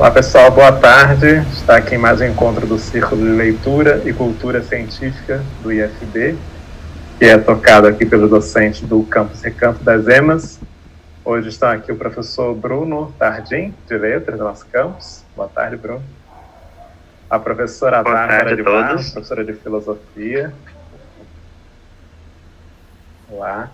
Olá pessoal, boa tarde. Está aqui em mais um encontro do Círculo de Leitura e Cultura Científica do IFB, que é tocado aqui pelo docente do Campus Recanto das Emas. Hoje está aqui o professor Bruno Tardim, de Letras do nosso campus. Boa tarde, Bruno. A professora Bárbara de Barro, professora de Filosofia. Olá.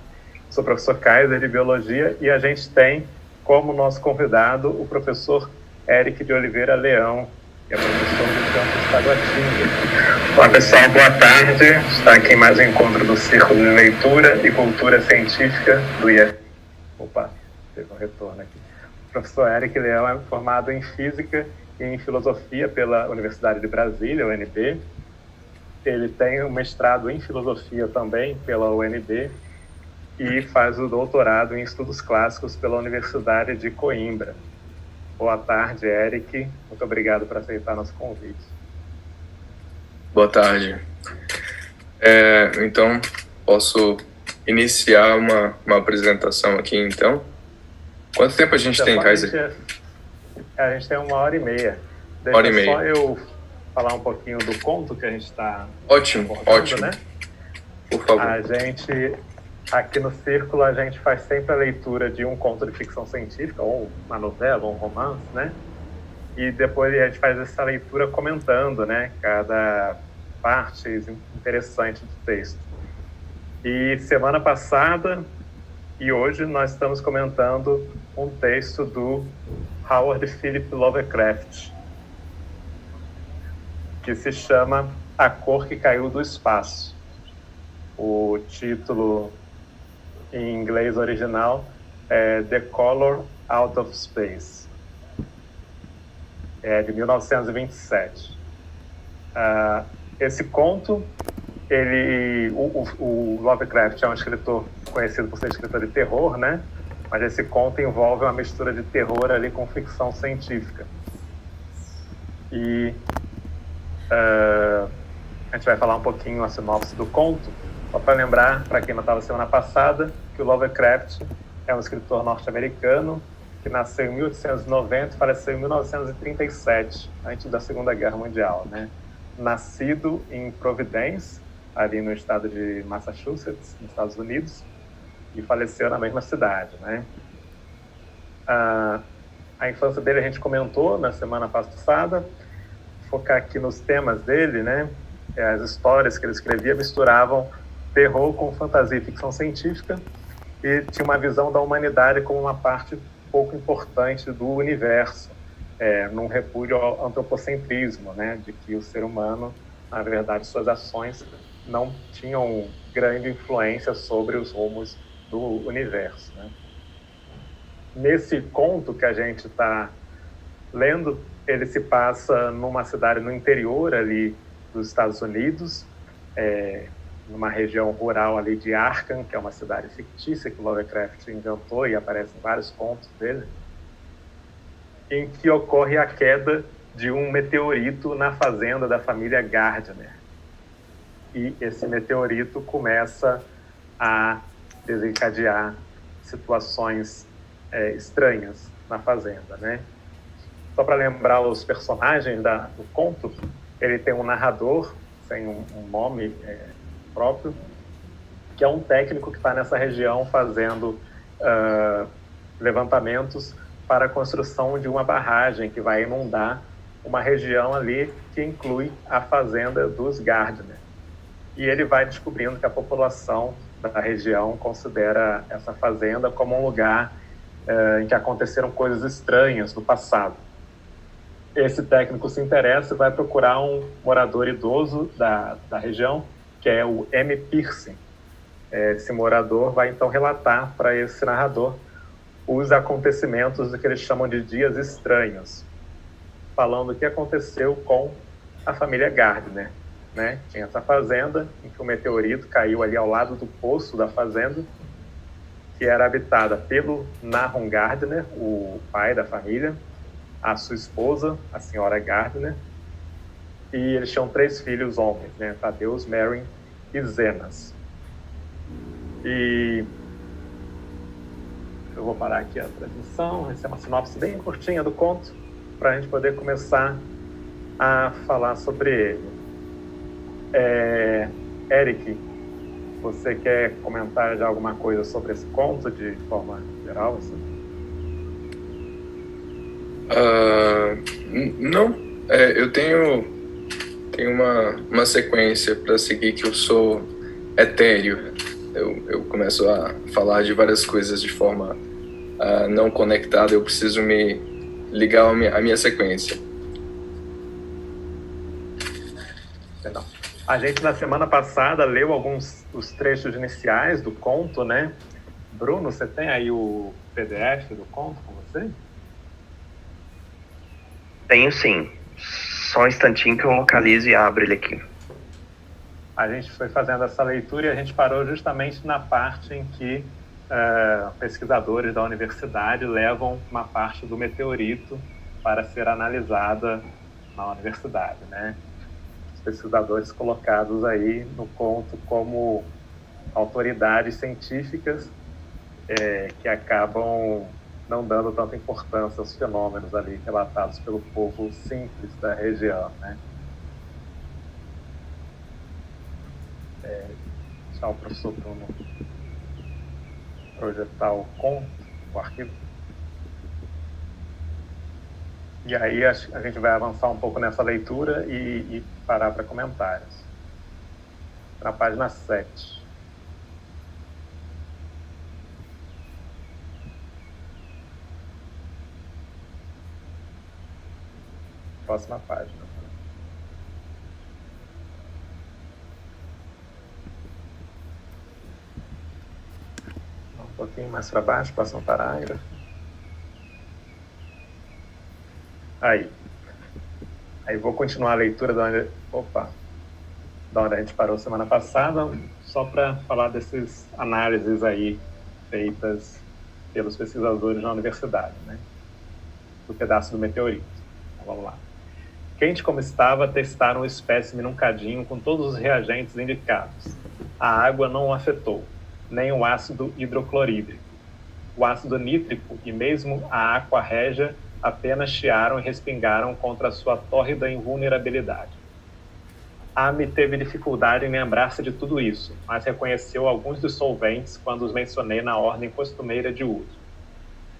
Sou o professor Kaiser, de Biologia, e a gente tem como nosso convidado o professor Eric de Oliveira Leão, que é professor do campus Taguatinga. Olá pessoal, boa tarde. Está aqui em mais um encontro do Círculo de Leitura e Cultura Científica do IFB. Opa, teve um retorno aqui. O professor Eric Leão é formado em Física e em Filosofia pela Universidade de Brasília, UNB. Ele tem um mestrado em Filosofia também pela UNB e faz o doutorado em Estudos Clássicos pela Universidade de Coimbra. Boa tarde, Eric. Muito obrigado por aceitar nosso convite. Boa tarde. Então, posso iniciar uma apresentação aqui, então? Quanto tempo a gente tem, Kaiser? A gente tem 1h30. Deixa só eu falar um pouquinho do conto que a gente está Ótimo. Né? Por favor. Aqui no Círculo, a gente faz sempre a leitura de um conto de ficção científica, ou uma novela, ou um romance, né? E depois a gente faz essa leitura comentando, né? Cada parte interessante do texto. E semana passada e hoje nós estamos comentando um texto do Howard Philip Lovecraft, que se chama A Cor que Caiu do Espaço. O título em inglês original é The Color Out of Space, de 1927. Esse conto, o Lovecraft é um escritor conhecido por ser escritor de terror, né? Mas esse conto envolve uma mistura de terror ali com ficção científica. E a gente vai falar um pouquinho a sinopse do conto, só para lembrar, para quem não estava semana passada, que o Lovecraft é um escritor norte-americano que nasceu em 1890 e faleceu em 1937, antes da Segunda Guerra Mundial, né? Nascido em Providence, ali no estado de Massachusetts, nos Estados Unidos, e faleceu na mesma cidade, né? A infância dele a gente comentou na semana passada. Focar aqui nos temas dele, né? As histórias que ele escrevia misturavam terror com fantasia e ficção científica, e tinha uma visão da humanidade como uma parte pouco importante do universo, num repúdio ao antropocentrismo, né? De que o ser humano, na verdade, suas ações não tinham grande influência sobre os rumos do universo, né? Nesse conto que a gente está lendo, ele se passa numa cidade no interior ali dos Estados Unidos, numa região rural ali de Arkham, que é uma cidade fictícia que o Lovecraft inventou e aparece em vários contos dele, em que ocorre a queda de um meteorito na fazenda da família Gardner. E esse meteorito começa a desencadear situações estranhas na fazenda, né? Só para lembrar os personagens do conto, ele tem um narrador, sem um nome próprio, que é um técnico que está nessa região fazendo levantamentos para a construção de uma barragem que vai inundar uma região ali que inclui a fazenda dos Gardner. E ele vai descobrindo que a população da região considera essa fazenda como um lugar em que aconteceram coisas estranhas no passado. Esse técnico se interessa e vai procurar um morador idoso da região, que é o M. Pearson. Esse morador vai então relatar para esse narrador os acontecimentos do que eles chamam de dias estranhos, falando o que aconteceu com a família Gardner, né? Tinha essa fazenda em que o meteorito caiu ali ao lado do poço da fazenda, que era habitada pelo Nahum Gardner, o pai da família, a sua esposa, a senhora Gardner, e eles tinham 3 filhos homens, né? Tadeus, Mary e Zenas. E eu vou parar aqui a transmissão. Essa é uma sinopse bem curtinha do conto. para a gente poder começar a falar sobre ele. Eric, você quer comentar de alguma coisa sobre esse conto de forma geral? Assim? Não, eu tenho uma sequência para seguir, que eu sou etéreo. Eu começo a falar de várias coisas de forma não conectada. Eu preciso me ligar à minha sequência. Perdão. A gente, na semana passada, leu alguns dos trechos iniciais do conto, né? Bruno, você tem aí o PDF do conto com você? Tenho sim. Só um instantinho que eu localizo e abro ele aqui. A gente foi fazendo essa leitura e a gente parou justamente na parte em que pesquisadores da universidade levam uma parte do meteorito para ser analisada na universidade, né? Os pesquisadores colocados aí no conto como autoridades científicas que acabam não dando tanta importância aos fenômenos ali relatados pelo povo simples da região, né? Deixar o professor Bruno projetar o conto, o arquivo. E aí a gente vai avançar um pouco nessa leitura e parar para comentários. Na página 7. Próxima página. Um pouquinho mais para baixo, próximo parágrafo. Aí vou continuar a leitura da onde a gente parou semana passada, só para falar dessas análises aí feitas pelos pesquisadores na universidade, né? Do pedaço do meteorito. Então, vamos lá. Quente como estava, testaram o espécime num cadinho com todos os reagentes indicados. A água não o afetou, nem o ácido hidroclorídrico. O ácido nítrico e mesmo a aqua régia apenas chiaram e respingaram contra a sua tórrida invulnerabilidade. Amy teve dificuldade em lembrar-se de tudo isso, mas reconheceu alguns dos solventes quando os mencionei na ordem costumeira de uso.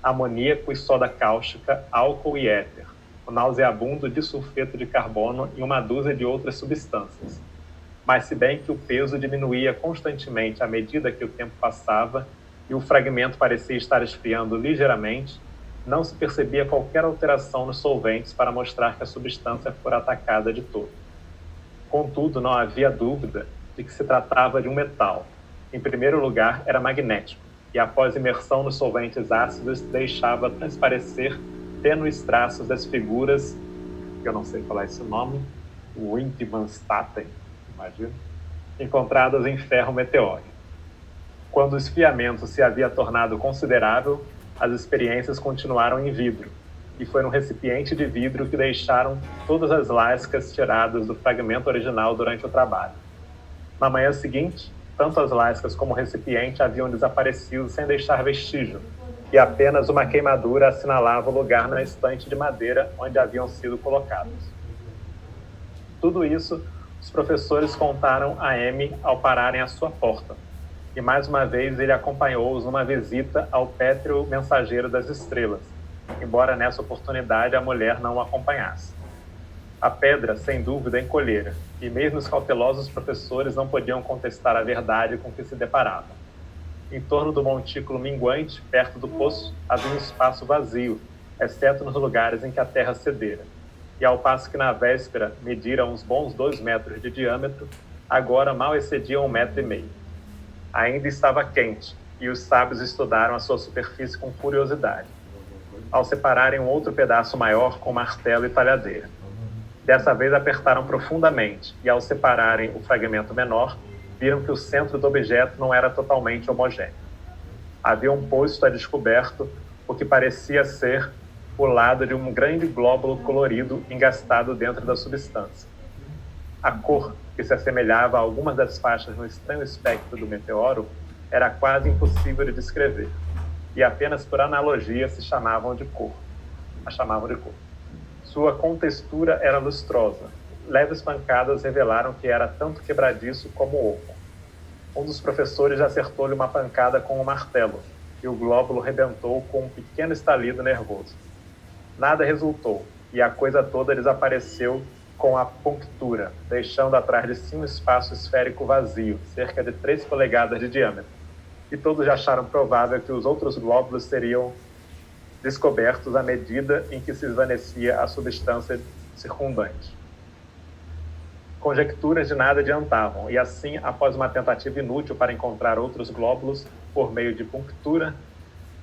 Amoníaco e soda cáustica, álcool e éter, o nauseabundo disulfeto de carbono e uma dúzia de outras substâncias. Mas se bem que o peso diminuía constantemente à medida que o tempo passava e o fragmento parecia estar esfriando ligeiramente, não se percebia qualquer alteração nos solventes para mostrar que a substância fora atacada de todo. Contudo, não havia dúvida de que se tratava de um metal. Em primeiro lugar, era magnético, e após imersão nos solventes ácidos, deixava transparecer tênues traços das figuras, que eu não sei falar esse nome, Windmanstatten, imagino, encontradas em ferro meteórico. Quando o esfriamento se havia tornado considerável, as experiências continuaram em vidro, e foi no recipiente de vidro que deixaram todas as lascas tiradas do fragmento original durante o trabalho. Na manhã seguinte, tanto as lascas como o recipiente haviam desaparecido sem deixar vestígio, e apenas uma queimadura assinalava o lugar na estante de madeira onde haviam sido colocados. Tudo isso, os professores contaram a Amy ao pararem à sua porta, e mais uma vez ele acompanhou-os numa visita ao pétreo mensageiro das estrelas, embora nessa oportunidade a mulher não o acompanhasse. A pedra, sem dúvida, encolhera, e mesmo os cautelosos professores não podiam contestar a verdade com que se deparavam. Em torno do montículo minguante, perto do poço, havia um espaço vazio, exceto nos lugares em que a terra cedera. E ao passo que na véspera medira uns bons 2 metros de diâmetro, agora mal excediam 1,5 metro. Ainda estava quente, e os sábios estudaram a sua superfície com curiosidade, ao separarem um outro pedaço maior com martelo e talhadeira. Dessa vez apertaram profundamente, e ao separarem o fragmento menor, viram que o centro do objeto não era totalmente homogêneo. Haviam posto a descoberto o que parecia ser o lado de um grande glóbulo colorido engastado dentro da substância. A cor, que se assemelhava a algumas das faixas no estranho espectro do meteoro, era quase impossível de descrever, e apenas por analogia a chamavam de cor. Sua contextura era lustrosa. Leves pancadas revelaram que era tanto quebradiço como oco. Um dos professores acertou-lhe uma pancada com um martelo, e o glóbulo rebentou com um pequeno estalido nervoso. Nada resultou, e a coisa toda desapareceu com a punctura, deixando atrás de si um espaço esférico vazio, cerca de 3 polegadas de diâmetro. E todos acharam provável que os outros glóbulos seriam descobertos à medida em que se esvaecia a substância circundante. Conjecturas de nada adiantavam, e assim, após uma tentativa inútil para encontrar outros glóbulos por meio de punctura,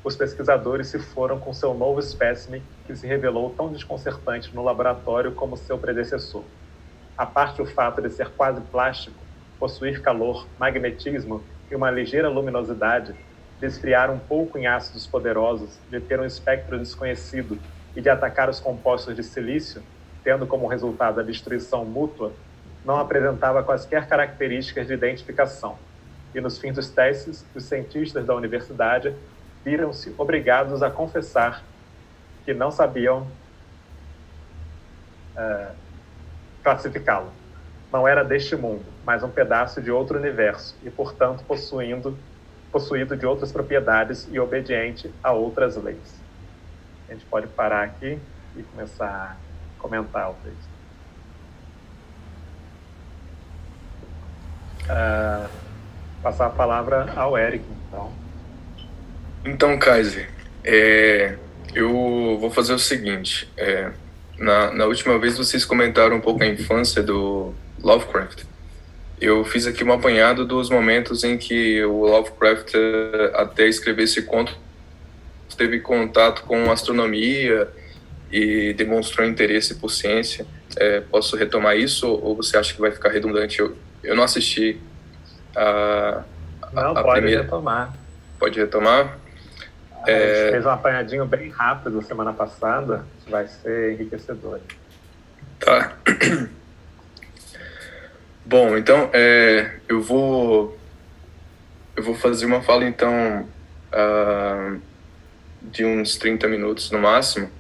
os pesquisadores se foram com seu novo espécime, que se revelou tão desconcertante no laboratório como seu predecessor. A parte o fato de ser quase plástico, possuir calor, magnetismo e uma ligeira luminosidade, de esfriar um pouco em ácidos poderosos, de ter um espectro desconhecido e de atacar os compostos de silício, tendo como resultado a destruição mútua, não apresentava quaisquer características de identificação. E nos fins dos testes, os cientistas da universidade viram-se obrigados a confessar que não sabiam classificá-lo. Não era deste mundo, mas um pedaço de outro universo e, portanto, possuído de outras propriedades e obediente a outras leis. A gente pode parar aqui e começar a comentar o texto. Passar a palavra ao Eric, então. Então, Kaiser, eu vou fazer o seguinte. Na última vez vocês comentaram um pouco a infância do Lovecraft. Eu fiz aqui um apanhado dos momentos em que o Lovecraft, até escrever esse conto, teve contato com astronomia e demonstrou interesse por ciência. Posso retomar isso ou você acha que vai ficar redundante? Eu não assisti a pode primeira. retomar. Pode retomar? A gente fez um apanhadinho bem rápido semana passada, vai ser enriquecedor. Tá. Bom, então, eu vou fazer uma fala, então, de uns 30 minutos no máximo,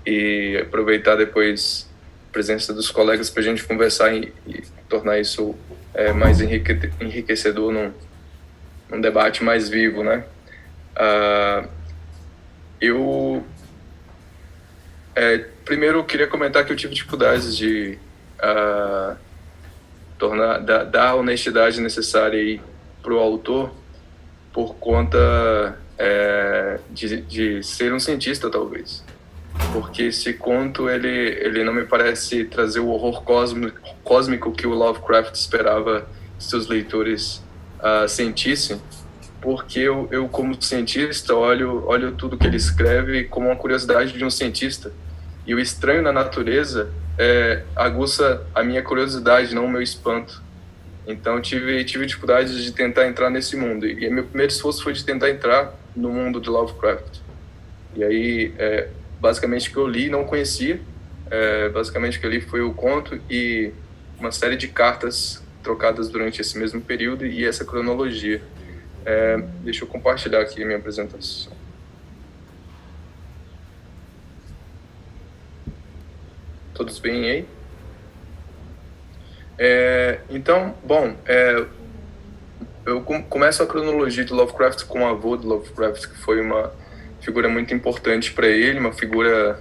e aproveitar depois a presença dos colegas para a gente conversar e tornar isso mais enriquecedor num debate mais vivo, né? Primeiro eu queria comentar que eu tive dificuldades de dar a honestidade necessária para o autor por conta de ser um cientista, talvez. Porque esse conto, ele não me parece trazer o horror cósmico que o Lovecraft esperava que seus leitores sentissem, porque eu como cientista, olho tudo que ele escreve como uma curiosidade de um cientista. E o estranho na natureza aguça a minha curiosidade, não o meu espanto. Então, tive dificuldade de tentar entrar nesse mundo. E meu primeiro esforço foi de tentar entrar no mundo de Lovecraft. E aí, basicamente, o que eu li, não conhecia. Basicamente, o que eu li foi o conto e uma série de cartas trocadas durante esse mesmo período e essa cronologia. Deixa eu compartilhar aqui a minha apresentação. Todos bem aí? Então, bom, eu começo a cronologia de Lovecraft com o avô de Lovecraft, que foi uma figura muito importante para ele, uma figura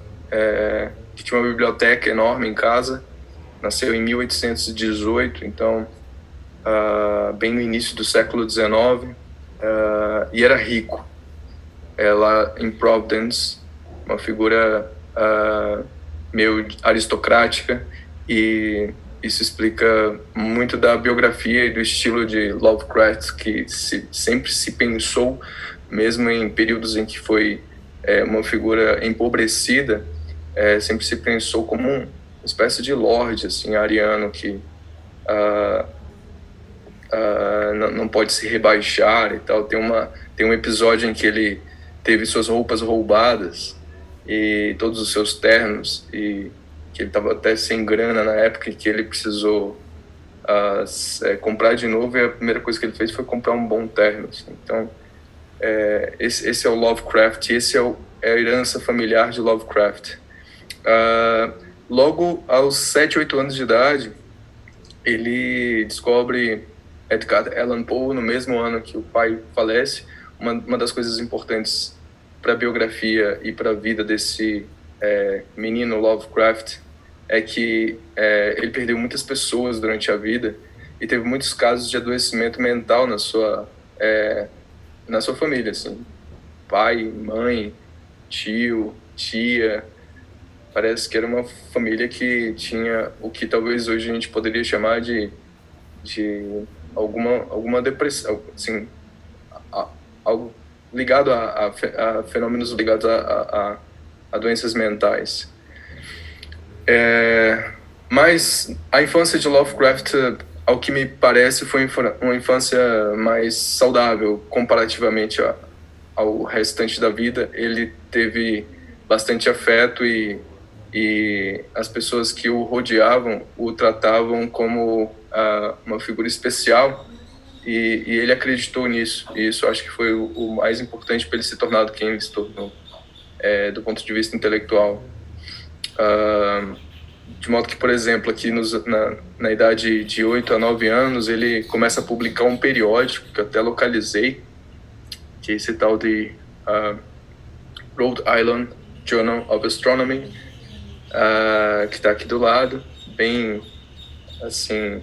que tinha uma biblioteca enorme em casa, nasceu em 1818, então bem no início do século XIX, e era rico. Lá em Providence, uma figura meio aristocrática, e isso explica muito da biografia e do estilo de Lovecraft, que sempre se pensou, mesmo em períodos em que foi uma figura empobrecida, sempre se pensou como uma espécie de lorde, assim, ariano, que não pode se rebaixar e tal. Tem um episódio em que ele teve suas roupas roubadas e todos os seus ternos, e que ele estava até sem grana na época, que ele precisou comprar de novo, e a primeira coisa que ele fez foi comprar um bom terno, assim. Então, esse é o Lovecraft, esse é a herança familiar de Lovecraft. Logo aos 7, 8 anos de idade, ele descobre Edgar Allan Poe no mesmo ano que o pai falece. Uma das coisas importantes para a biografia e para a vida desse menino Lovecraft é que ele perdeu muitas pessoas durante a vida e teve muitos casos de adoecimento mental na sua família, assim. Pai, mãe, tio, tia. Parece que era uma família que tinha o que talvez hoje a gente poderia chamar de alguma depressão, assim, algo ligado a fenômenos ligados a doenças mentais. Mas a infância de Lovecraft, ao que me parece, foi uma infância mais saudável comparativamente ao restante da vida. Ele teve bastante afeto e as pessoas que o rodeavam o tratavam como uma figura especial, e ele acreditou nisso, e isso acho que foi o mais importante para ele se tornar quem ele se tornou, do ponto de vista intelectual. De modo que, por exemplo, aqui na idade de 8 a 9 anos, ele começa a publicar um periódico, que eu até localizei, que é esse tal de Rhode Island Journal of Astronomy, que está aqui do lado, bem, assim,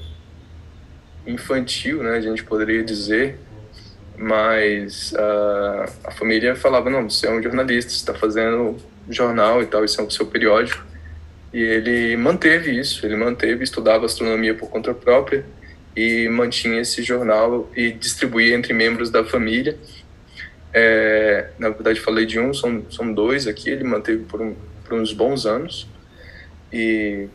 infantil, né, a gente poderia dizer, mas a família falava, não, você é um jornalista, você está fazendo jornal e tal, isso é o seu periódico. E ele manteve isso, estudava astronomia por conta própria e mantinha esse jornal e distribuía entre membros da família. Na verdade, falei de um, são dois aqui, ele manteve por uns bons anos. E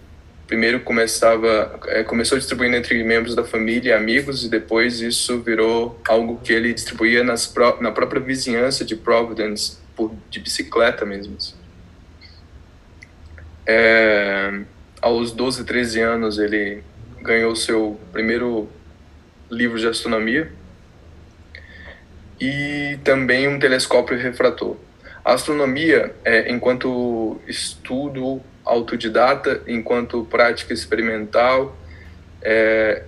primeiro começou distribuindo entre membros da família e amigos, e depois isso virou algo que ele distribuía na própria vizinhança de Providence, de bicicleta mesmo. Aos 12, 13 anos, ele ganhou seu primeiro livro de astronomia e também um telescópio refrator. A astronomia, enquanto estudo autodidata, enquanto prática experimental,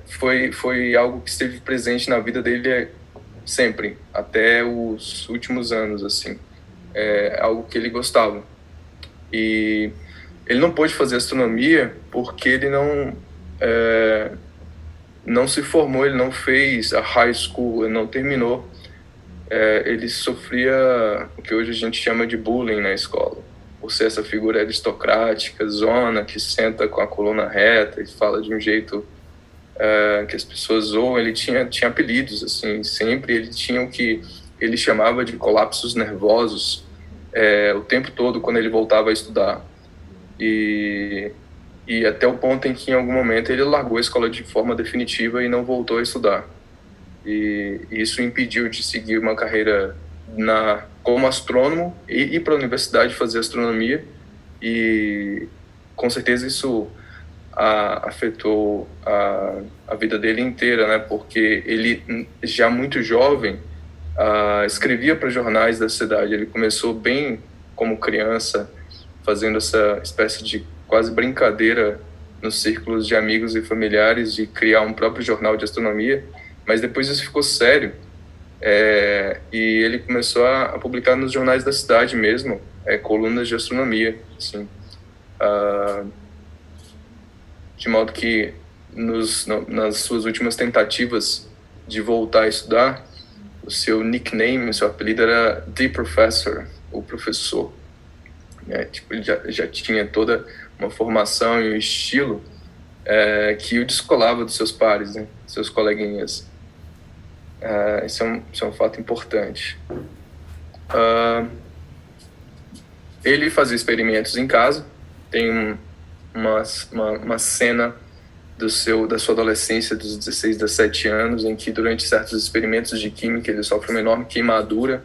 foi algo que esteve presente na vida dele sempre, até os últimos anos, assim. Algo que ele gostava. E ele não pôde fazer astronomia porque ele não se formou, ele não fez a high school, ele não terminou. Ele sofria o que hoje a gente chama de bullying na escola, por ser essa figura aristocrática, zona, que senta com a coluna reta e fala de um jeito que as pessoas zoam. Ele tinha apelidos, assim, sempre ele tinha o que ele chamava de colapsos nervosos o tempo todo quando ele voltava a estudar. E até o ponto em que, em algum momento, ele largou a escola de forma definitiva e não voltou a estudar. E isso impediu de seguir uma carreira como astrônomo e ir para a universidade fazer astronomia. E, com certeza, isso afetou a vida dele inteira, né? Porque ele, já muito jovem, escrevia para jornais da cidade. Ele começou bem como criança, fazendo essa espécie de quase brincadeira nos círculos de amigos e familiares de criar um próprio jornal de astronomia, mas depois isso ficou sério, e ele começou a publicar nos jornais da cidade mesmo, colunas de astronomia, assim, de modo que nas suas últimas tentativas de voltar a estudar, o seu nickname, o seu apelido era The Professor, o professor. Ele já tinha toda uma formação e um estilo que o descolava dos seus pares, né, seus coleguinhas. Isso é um fato importante. Ele fazia experimentos em casa. Tem uma cena da sua adolescência, dos 16, 17 anos, em que durante certos experimentos de química ele sofre uma enorme queimadura,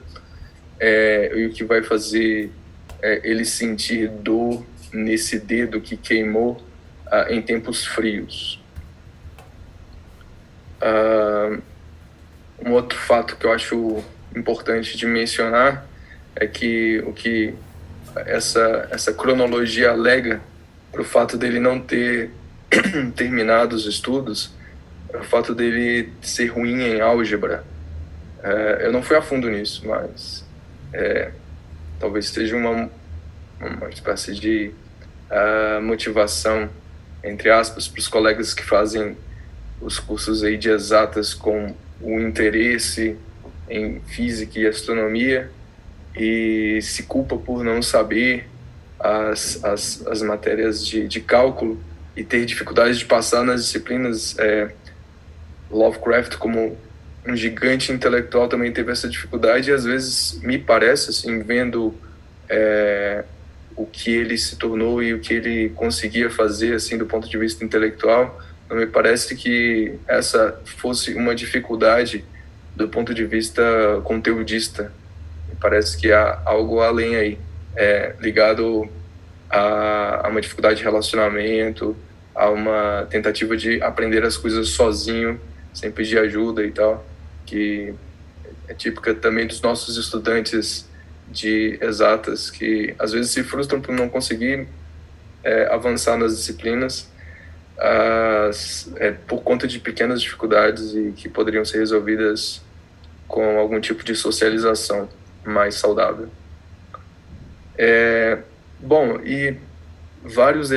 e o que vai fazer ele sentir dor nesse dedo que queimou em tempos frios. Um outro fato que eu acho importante de mencionar é que o que essa cronologia alega para o fato dele não ter terminado os estudos, o fato dele ser ruim em álgebra. Eu não fui a fundo nisso, mas talvez seja uma espécie de motivação, entre aspas, para os colegas que fazem os cursos aí de exatas com o interesse em física e astronomia e se culpa por não saber as matérias de cálculo e ter dificuldade de passar nas disciplinas. Lovecraft, como um gigante intelectual, também teve essa dificuldade, e às vezes me parece, assim, vendo o que ele se tornou e o que ele conseguia fazer, assim, do ponto de vista intelectual, não me parece que essa fosse uma dificuldade do ponto de vista conteudista. Me parece que há algo além aí, ligado a uma dificuldade de relacionamento, a uma tentativa de aprender as coisas sozinho, sem pedir ajuda e tal, que é típica também dos nossos estudantes de exatas, que às vezes se frustram por não conseguir avançar nas disciplinas, por conta de pequenas dificuldades e que poderiam ser resolvidas com algum tipo de socialização mais saudável. Bom, e vários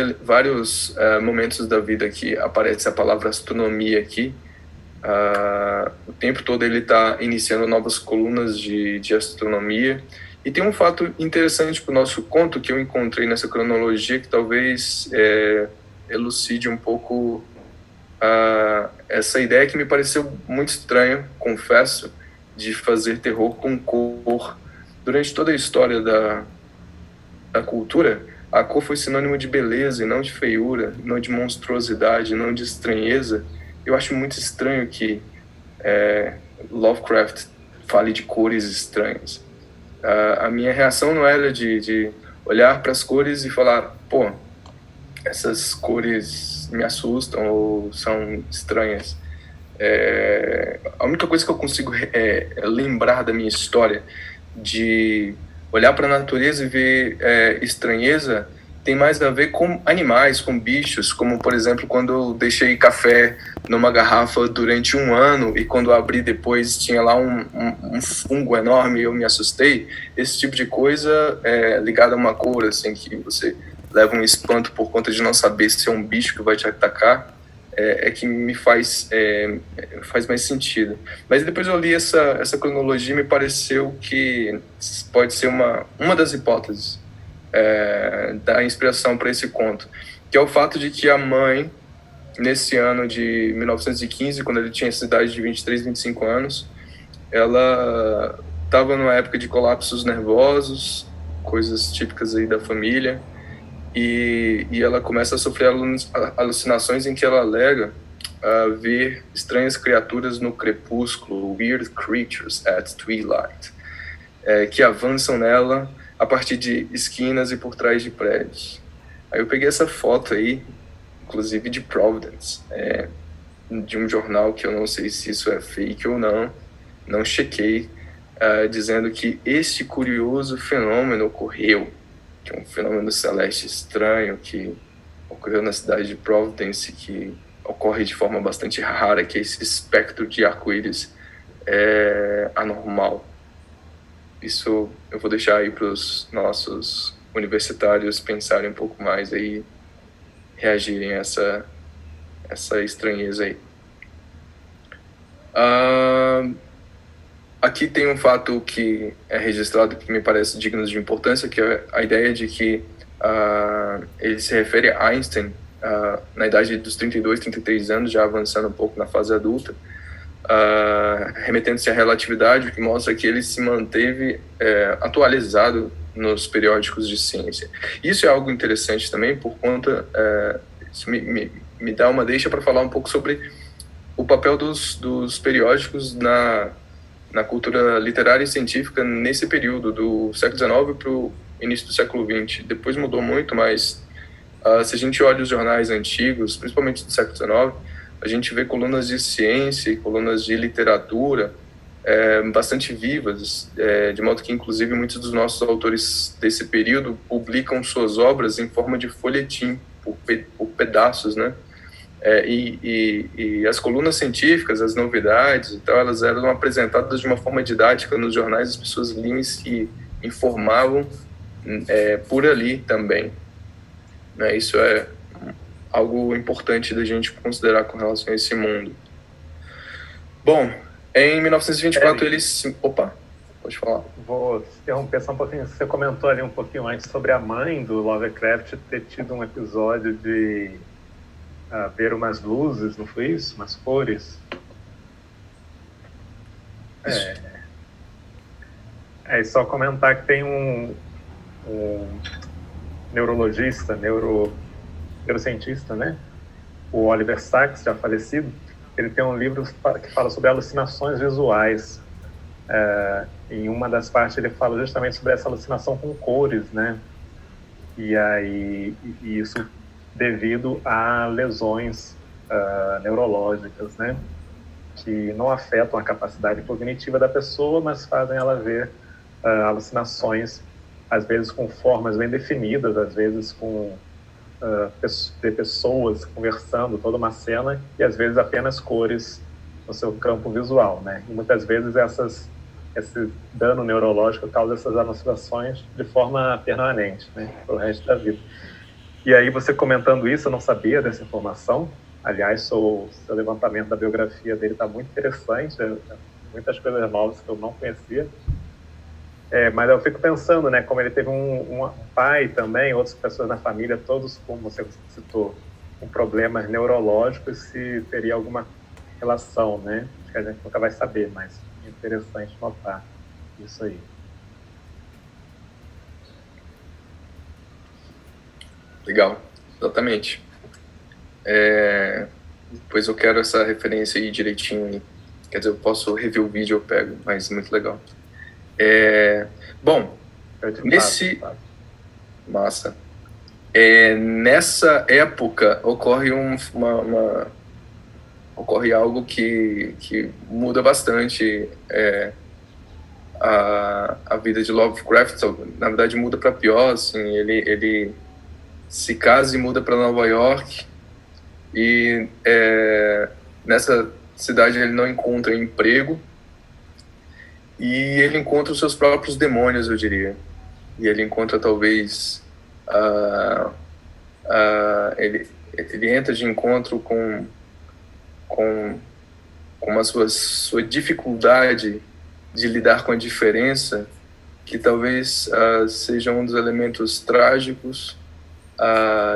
momentos da vida que aparece a palavra astronomia aqui, o tempo todo ele está iniciando novas colunas de astronomia. E tem um fato interessante para o nosso conto que eu encontrei nessa cronologia que talvez elucide um pouco essa ideia que me pareceu muito estranha, confesso, de fazer terror com cor. Durante toda a história da cultura, a cor foi sinônimo de beleza e não de feiura, não de monstruosidade, não de estranheza. Eu acho muito estranho que Lovecraft fale de cores estranhas. A minha reação não era de olhar para as cores e falar, pô, essas cores me assustam ou são estranhas. A única coisa que eu consigo lembrar da minha história, de olhar para a natureza e ver estranheza, tem mais a ver com animais, com bichos, como, por exemplo, quando eu deixei café numa garrafa durante 1 ano e quando eu abri depois tinha lá um fungo enorme e eu me assustei. Esse tipo de coisa ligada a uma cor, assim, que você leva um espanto por conta de não saber se é um bicho que vai te atacar, que me faz mais sentido. Mas depois eu li essa cronologia e me pareceu que pode ser uma das hipóteses da inspiração para esse conto, que é o fato de que a mãe, nesse ano de 1915, quando ele tinha essa idade de 23, 25 anos, ela estava numa época de colapsos nervosos, coisas típicas aí da família, e ela começa a sofrer alucinações em que ela alega ver estranhas criaturas no crepúsculo, weird creatures at twilight, que avançam nela a partir de esquinas e por trás de prédios. Aí eu peguei essa foto aí, inclusive de Providence, de um jornal que eu não sei se isso é fake ou não chequei, dizendo que este curioso fenômeno ocorreu, que é um fenômeno celeste estranho que ocorreu na cidade de Providence, que ocorre de forma bastante rara, que é esse espectro de arco-íris anormal. Isso eu vou deixar aí para os nossos universitários pensarem um pouco mais e reagirem a essa estranheza aí. Aqui tem um fato que é registrado que me parece digno de importância, que é a ideia de que ele se refere a Einstein na idade dos 32, 33 anos, já avançando um pouco na fase adulta, remetendo-se à relatividade, o que mostra que ele se manteve atualizado nos periódicos de ciência. Isso é algo interessante também, por conta, isso me dá uma deixa para falar um pouco sobre o papel dos periódicos na cultura literária e científica nesse período, do século XIX para o início do século XX. Depois mudou muito, mas se a gente olha os jornais antigos, principalmente do século XIX, a gente vê colunas de ciência e colunas de literatura bastante vivas, de modo que, inclusive, muitos dos nossos autores desse período publicam suas obras em forma de folhetim, por pedaços, né? E as colunas científicas, as novidades e tal, elas eram apresentadas de uma forma didática nos jornais, as pessoas liam e se informavam por ali também, né? Isso é algo importante da gente considerar com relação a esse mundo. Bom, em 1924 eles... Opa, pode falar. Vou interromper só um pouquinho. Você comentou ali um pouquinho antes sobre a mãe do Lovecraft ter tido um episódio de ver umas luzes, não foi isso? Umas cores. É só comentar que tem um neurologista, neurocientista, né? O Oliver Sacks, já falecido. Ele tem um livro que fala sobre alucinações visuais. Em uma das partes ele fala justamente sobre essa alucinação com cores, né? E isso devido a lesões neurológicas, né? Que não afetam a capacidade cognitiva da pessoa, mas fazem ela ver alucinações, às vezes com formas bem definidas, às vezes com pessoas conversando, toda uma cena, e às vezes apenas cores no seu campo visual, né? E muitas vezes esse dano neurológico causa essas alucinações de forma permanente, né? Para o resto da vida. E aí, você comentando isso, eu não sabia dessa informação. Aliás, seu levantamento da biografia dele está muito interessante, muitas coisas novas que eu não conhecia. Mas eu fico pensando, né, como ele teve um pai também, outras pessoas na família, todos, como você citou, com problemas neurológicos, se teria alguma relação, né? Acho que a gente nunca vai saber, mas é interessante notar isso aí. Legal, exatamente. Depois eu quero essa referência aí direitinho. Quer dizer, eu posso rever o vídeo, eu pego, mas muito legal. Bom, massa. Nessa época ocorre ocorre algo que muda bastante a vida de Lovecraft. Na verdade, muda para pior. Assim, ele se casa e muda para Nova York, e nessa cidade ele não encontra emprego, e ele encontra os seus próprios demônios, eu diria. E ele encontra talvez ele entra de encontro com uma sua dificuldade de lidar com a diferença, que talvez seja um dos elementos trágicos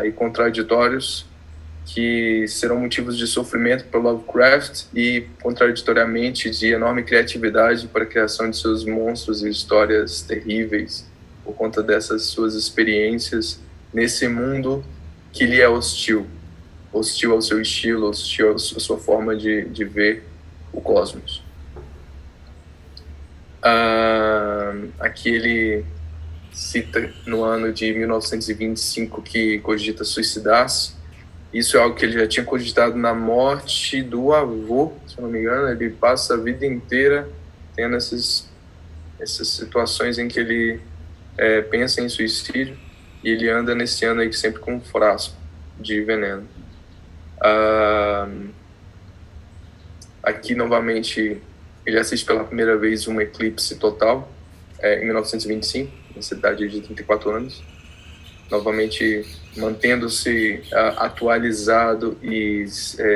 e contraditórios que serão motivos de sofrimento para Lovecraft e, contraditoriamente, de enorme criatividade para a criação de seus monstros e histórias terríveis, por conta dessas suas experiências nesse mundo que lhe é hostil ao seu estilo, hostil à sua forma de ver o cosmos. Aqui ele cita no ano de 1925 que cogita suicidar-se. Isso é algo que ele já tinha cogitado na morte do avô, se eu não me engano. Ele passa a vida inteira tendo essas situações em que ele pensa em suicídio, e ele anda nesse ano aí sempre com um frasco de veneno. Aqui, novamente, ele assiste pela primeira vez um eclipse total, em 1925, na cidade de 34 anos. Novamente, mantendo-se atualizado e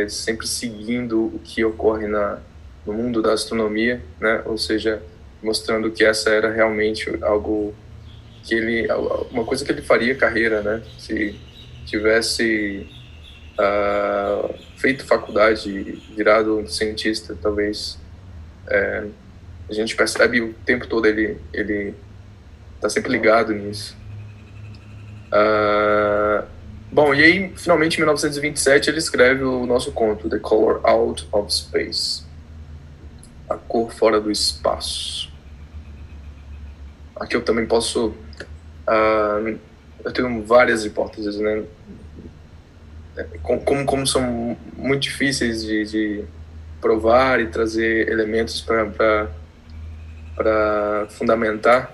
sempre seguindo o que ocorre no mundo da astronomia, né? Ou seja, mostrando que essa era realmente algo que uma coisa que ele faria carreira, né? Se tivesse feito faculdade, virado um cientista, talvez a gente percebe o tempo todo ele está sempre ligado nisso. Bom, e aí, finalmente, em 1927, ele escreve o nosso conto, The Color Out of Space, A Cor Fora do Espaço. Aqui eu também posso... eu tenho várias hipóteses, né? Como são muito difíceis de provar e trazer elementos para fundamentar,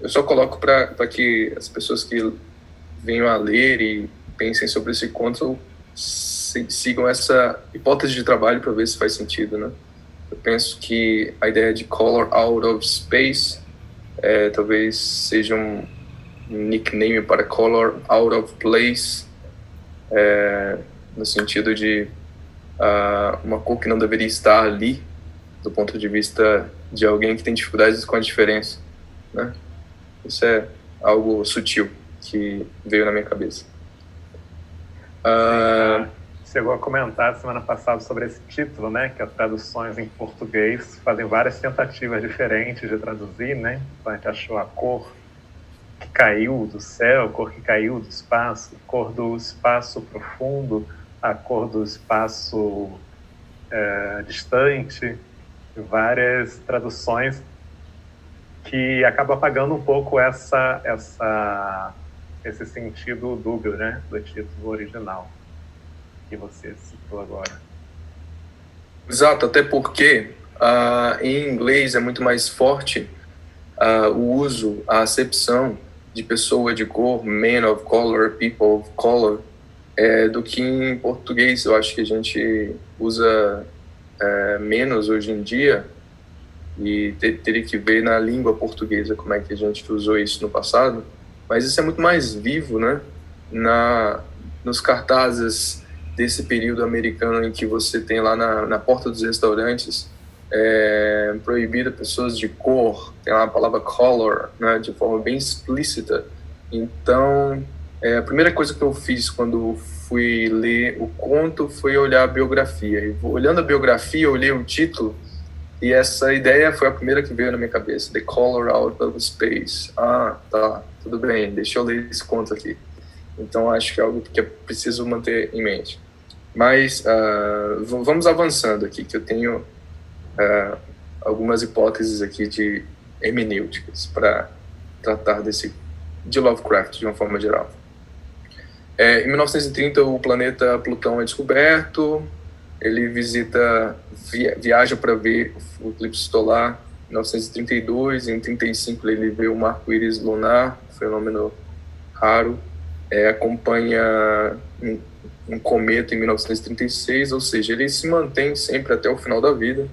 eu só coloco para que as pessoas que venham a ler e pensem sobre esse conto sigam essa hipótese de trabalho para ver se faz sentido, né? Eu penso que a ideia de color out of space talvez seja um nickname para color out of place, no sentido de uma cor que não deveria estar ali, do ponto de vista de alguém que tem dificuldades com a diferença, né? Isso é algo sutil que veio na minha cabeça. Chegou a comentar semana passada sobre esse título, né? Que as traduções em português fazem várias tentativas diferentes de traduzir, né? Então a gente achou a cor que caiu do céu, a cor que caiu do espaço, a cor do espaço profundo, a cor do espaço distante, várias traduções que acabam apagando um pouco esse sentido dúbio, né? Do título original que você citou agora. Exato, até porque em inglês é muito mais forte o uso, a acepção de pessoa de cor, man of color, people of color, do que em português. Eu acho que a gente usa menos hoje em dia, e teria que ver na língua portuguesa como é que a gente usou isso no passado, mas isso é muito mais vivo, né? Nos cartazes desse período americano em que você tem lá na porta dos restaurantes proibida pessoas de cor, tem lá a palavra color, né, de forma bem explícita. Então, a primeira coisa que eu fiz quando fui ler o conto foi olhar a biografia. E olhando a biografia, eu olhei o título, e essa ideia foi a primeira que veio na minha cabeça: The Color Out of Space. Tá, tudo bem, deixa eu ler esse conto aqui. Então, acho que é algo que é preciso manter em mente. Mas vamos avançando aqui, que eu tenho algumas hipóteses aqui de hermenêuticas para tratar de Lovecraft de uma forma geral. Em 1930, o planeta Plutão é descoberto, ele viaja para ver o eclipse solar. Em 1932, em 1935 ele vê o arco-íris lunar, fenômeno raro. Acompanha um cometa em 1936, ou seja, ele se mantém sempre até o final da vida,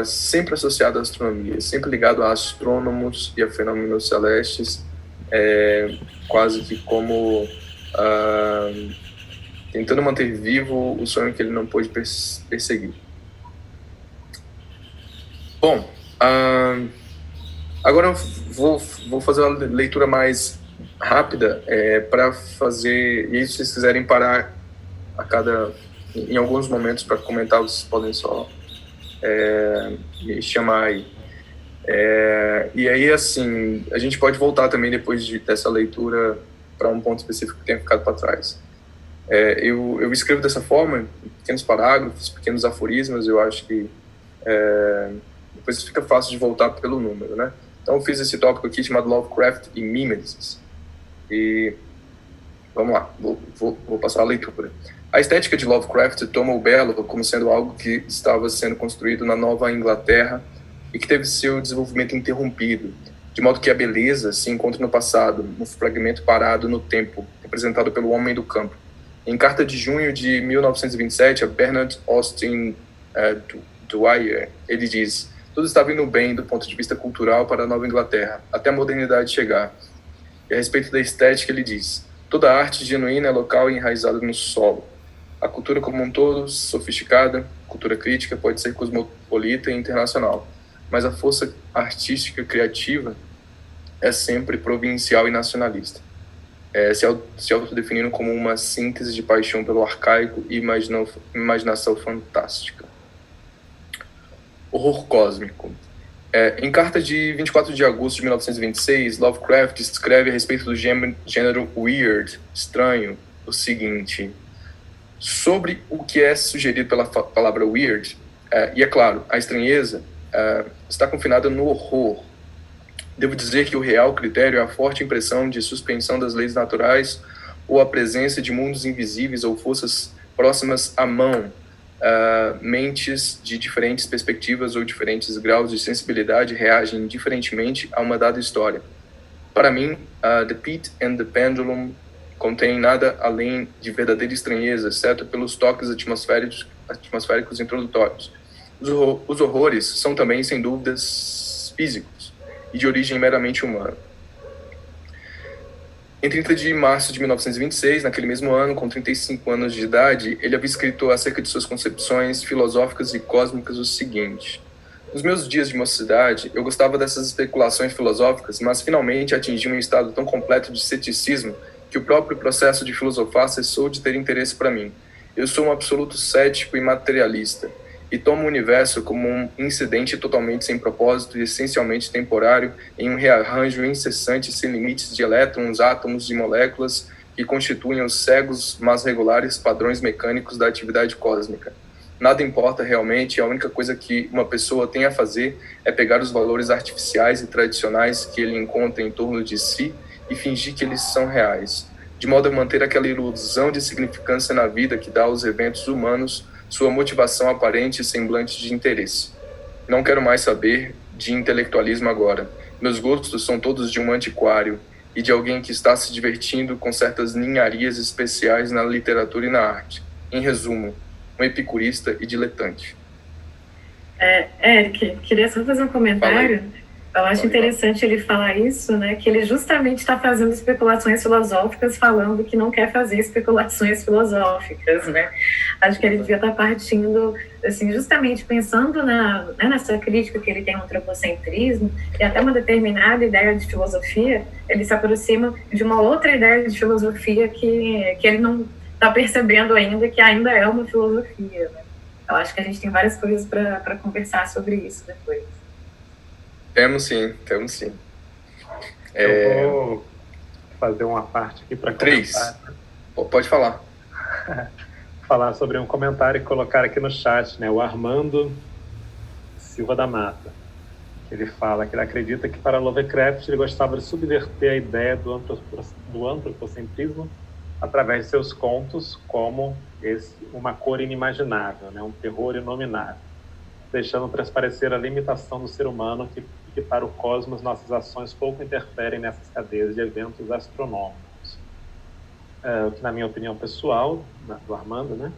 sempre associado à astronomia, sempre ligado a astrônomos e a fenômenos celestes, quase que como tentando manter vivo o sonho que ele não pôde perseguir. Bom, agora eu vou fazer uma leitura mais rápida para fazer, e se vocês quiserem parar em alguns momentos para comentar, vocês podem só me chamar aí. E aí, assim, a gente pode voltar também depois dessa leitura para um ponto específico que tenha ficado para trás. Eu escrevo dessa forma, em pequenos parágrafos, pequenos aforismos. Eu acho que depois fica fácil de voltar pelo número, né? Então eu fiz esse tópico aqui chamado Lovecraft e Mimesis. E vamos lá, vou passar a leitura. A estética de Lovecraft toma o belo como sendo algo que estava sendo construído na Nova Inglaterra e que teve seu desenvolvimento interrompido, de modo que a beleza se encontra no passado, um fragmento parado no tempo, representado pelo homem do campo. Em carta de junho de 1927, a Bernard Austin Dwyer, ele diz: tudo estava indo bem do ponto de vista cultural para a Nova Inglaterra, até a modernidade chegar. E a respeito da estética, ele diz: toda arte genuína é local e enraizada no solo. A cultura como um todo, sofisticada, cultura crítica, pode ser cosmopolita e internacional, mas a força artística criativa é sempre provincial e nacionalista, se autodefinindo como uma síntese de paixão pelo arcaico e imaginação fantástica. Horror cósmico. Em carta de 24 de agosto de 1926, Lovecraft escreve a respeito do gênero weird, estranho, o seguinte: sobre o que é sugerido pela palavra weird, e é claro, a estranheza está confinada no horror. Devo dizer que o real critério é a forte impressão de suspensão das leis naturais ou a presença de mundos invisíveis ou forças próximas à mão, mentes de diferentes perspectivas ou diferentes graus de sensibilidade reagem diferentemente a uma dada história. Para mim, The Pit and the Pendulum contém nada além de verdadeira estranheza, exceto pelos toques atmosféricos introdutórios. Os horrores são também, sem dúvidas, físicos e de origem meramente humana. Em 30 de março de 1926, naquele mesmo ano, com 35 anos de idade, ele havia escrito acerca de suas concepções filosóficas e cósmicas o seguinte: nos meus dias de mocidade, eu gostava dessas especulações filosóficas, mas finalmente atingi um estado tão completo de ceticismo que o próprio processo de filosofar cessou de ter interesse para mim. Eu sou um absoluto cético e materialista, e tomo o universo como um incidente totalmente sem propósito e essencialmente temporário, em um rearranjo incessante sem limites de elétrons, átomos e moléculas que constituem os cegos, mas regulares padrões mecânicos da atividade cósmica. Nada importa realmente, a única coisa que uma pessoa tem a fazer é pegar os valores artificiais e tradicionais que ele encontra em torno de si e fingir que eles são reais, de modo a manter aquela ilusão de significância na vida que dá aos eventos humanos sua motivação aparente e semblante de interesse. Não quero mais saber de intelectualismo agora. Meus gostos são todos de um antiquário e de alguém que está se divertindo com certas ninharias especiais na literatura e na arte. Em resumo, um epicurista e diletante. Eric, queria só fazer um comentário. Eu acho interessante ele falar isso, né? Que ele justamente está fazendo especulações filosóficas, falando que não quer fazer especulações filosóficas, né? Acho que ele devia estar partindo, assim, justamente pensando nessa crítica que ele tem ao antropocentrismo e até uma determinada ideia de filosofia, ele se aproxima de uma outra ideia de filosofia que ele não está percebendo ainda, que ainda é uma filosofia, né? Eu acho que a gente tem várias coisas para conversar sobre isso depois. Temos sim. Eu vou fazer uma parte aqui para comentar. Pode falar. Falar sobre um comentário e colocar aqui no chat, né? O Armando Silva da Mata. Ele fala que ele acredita que para Lovecraft ele gostava de subverter a ideia do antropocentrismo através de seus contos como uma cor inimaginável, né? Um terror inominável, deixando transparecer a limitação do ser humano que para o cosmos nossas ações pouco interferem nessas cadeias de eventos astronômicos. Que, na minha opinião pessoal, do Armando, né,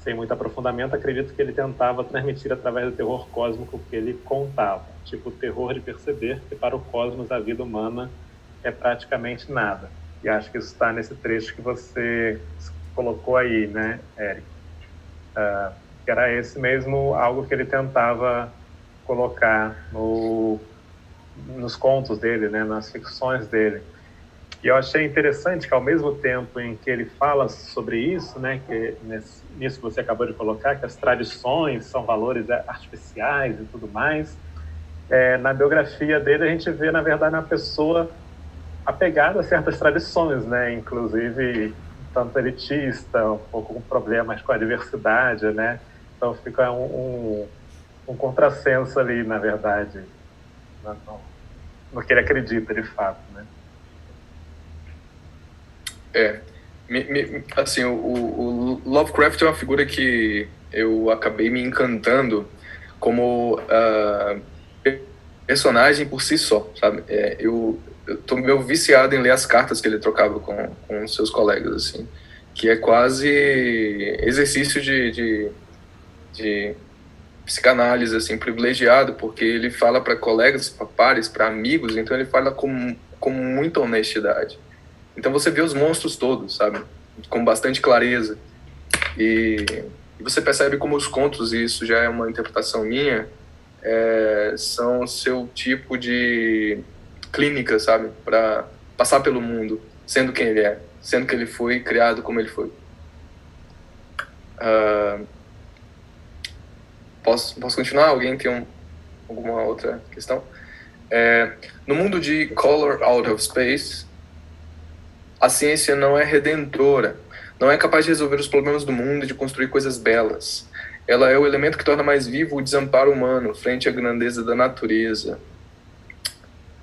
sem muito aprofundamento, acredito que ele tentava transmitir através do terror cósmico que ele contava, tipo o terror de perceber que para o cosmos a vida humana é praticamente nada. E acho que isso está nesse trecho que você colocou aí, né, Eric? Que era esse mesmo, algo que ele tentava colocar nos contos dele, né, nas ficções dele. E eu achei interessante que, ao mesmo tempo em que ele fala sobre isso, né, que nisso que você acabou de colocar, que as tradições são valores artificiais e tudo mais, na biografia dele a gente vê, na verdade, uma pessoa apegada a certas tradições, né, inclusive tanto elitista, um pouco com problemas com a diversidade, né? Então fica um contrassenso ali, na verdade, no que ele acredita de fato, né? Assim, o Lovecraft é uma figura que eu acabei me encantando como personagem por si só, sabe? Eu tô meio viciado em ler as cartas que ele trocava com seus colegas, assim, que é quase exercício de psicanálise, assim, privilegiado, porque ele fala para colegas, para pares, para amigos, então ele fala com muita honestidade. Então você vê os monstros todos, sabe? Com bastante clareza. E você percebe como os contos, e isso já é uma interpretação minha, são seu tipo de clínica, sabe? Para passar pelo mundo, sendo quem ele é, sendo que ele foi criado como ele foi. Posso continuar? Alguém tem alguma outra questão? No mundo de Color Out of Space, a ciência não é redentora, não é capaz de resolver os problemas do mundo e de construir coisas belas. Ela é o elemento que torna mais vivo o desamparo humano frente à grandeza da natureza.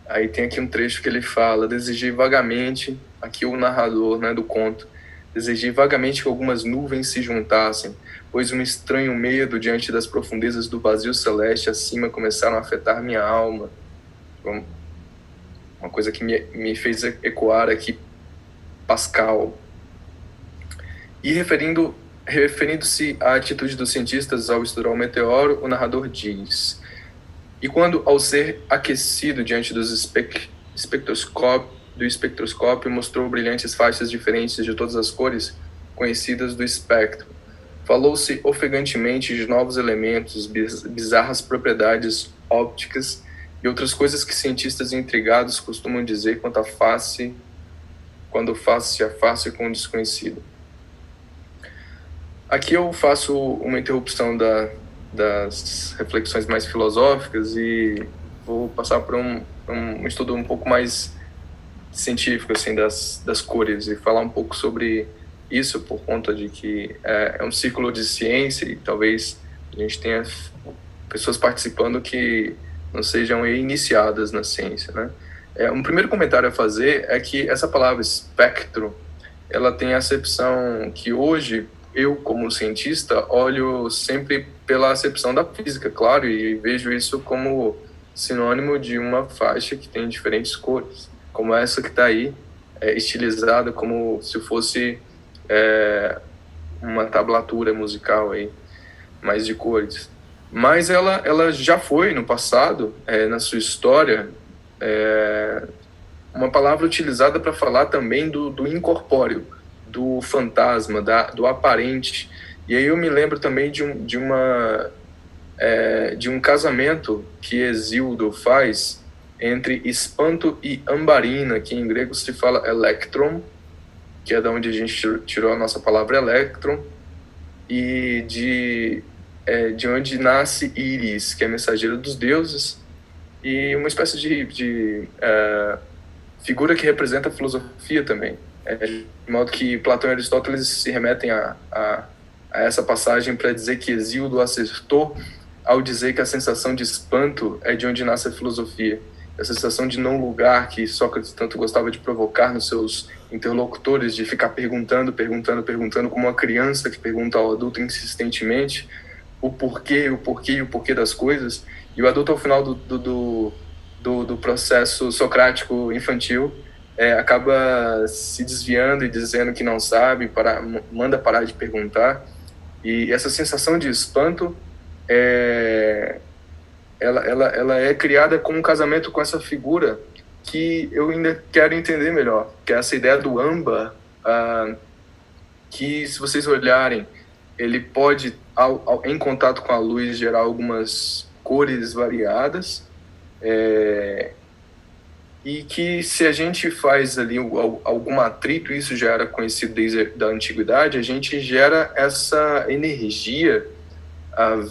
Aí tem aqui um trecho que ele fala: desejei vagamente, aqui o narrador, né, do conto, Desejei vagamente que algumas nuvens se juntassem, pois um estranho medo diante das profundezas do vazio celeste acima começaram a afetar minha alma. Uma coisa que me fez ecoar aqui Pascal. E referindo-se à atitude dos cientistas ao estudar o meteoro, o narrador diz: e quando, ao ser aquecido diante dos espectroscópio, mostrou brilhantes faixas diferentes de todas as cores conhecidas do espectro. Falou-se ofegantemente de novos elementos, bizarras propriedades ópticas e outras coisas que cientistas intrigados costumam dizer quando face a face com o desconhecido. Aqui eu faço uma interrupção das reflexões mais filosóficas e vou passar para um estudo um pouco mais científico assim, das cores e falar um pouco sobre isso, por conta de que é um círculo de ciência e talvez a gente tenha pessoas participando que não sejam iniciadas na ciência, né? Um primeiro comentário a fazer é que essa palavra espectro, ela tem a acepção que hoje eu, como cientista, olho sempre pela acepção da física, claro, e vejo isso como sinônimo de uma faixa que tem diferentes cores, como essa que está aí, estilizada como se fosse uma tablatura musical aí, mais de cores. Mas ela já foi, no passado, na sua história, uma palavra utilizada para falar também do incorpóreo, do fantasma, do aparente. E aí eu me lembro também de um casamento que Hesíodo faz entre espanto e ambarina, que em grego se fala electron, que é da onde a gente tirou a nossa palavra electron, e de onde nasce Íris, que é mensageira dos deuses, e uma espécie de figura que representa a filosofia também. De modo que Platão e Aristóteles se remetem a essa passagem para dizer que Hesíodo acertou ao dizer que a sensação de espanto é de onde nasce a filosofia. A sensação de não lugar que Sócrates tanto gostava de provocar nos seus interlocutores, de ficar perguntando, como uma criança que pergunta ao adulto insistentemente o porquê das coisas, e o adulto ao final do processo socrático infantil acaba se desviando e dizendo que não sabe, manda parar de perguntar. E essa sensação de espanto ela é criada com um casamento com essa figura que eu ainda quero entender melhor, que é essa ideia do âmbar, que, se vocês olharem, ele pode, em contato com a luz, gerar algumas cores variadas, e que, se a gente faz ali algum atrito, isso já era conhecido desde a antiguidade, a gente gera essa energia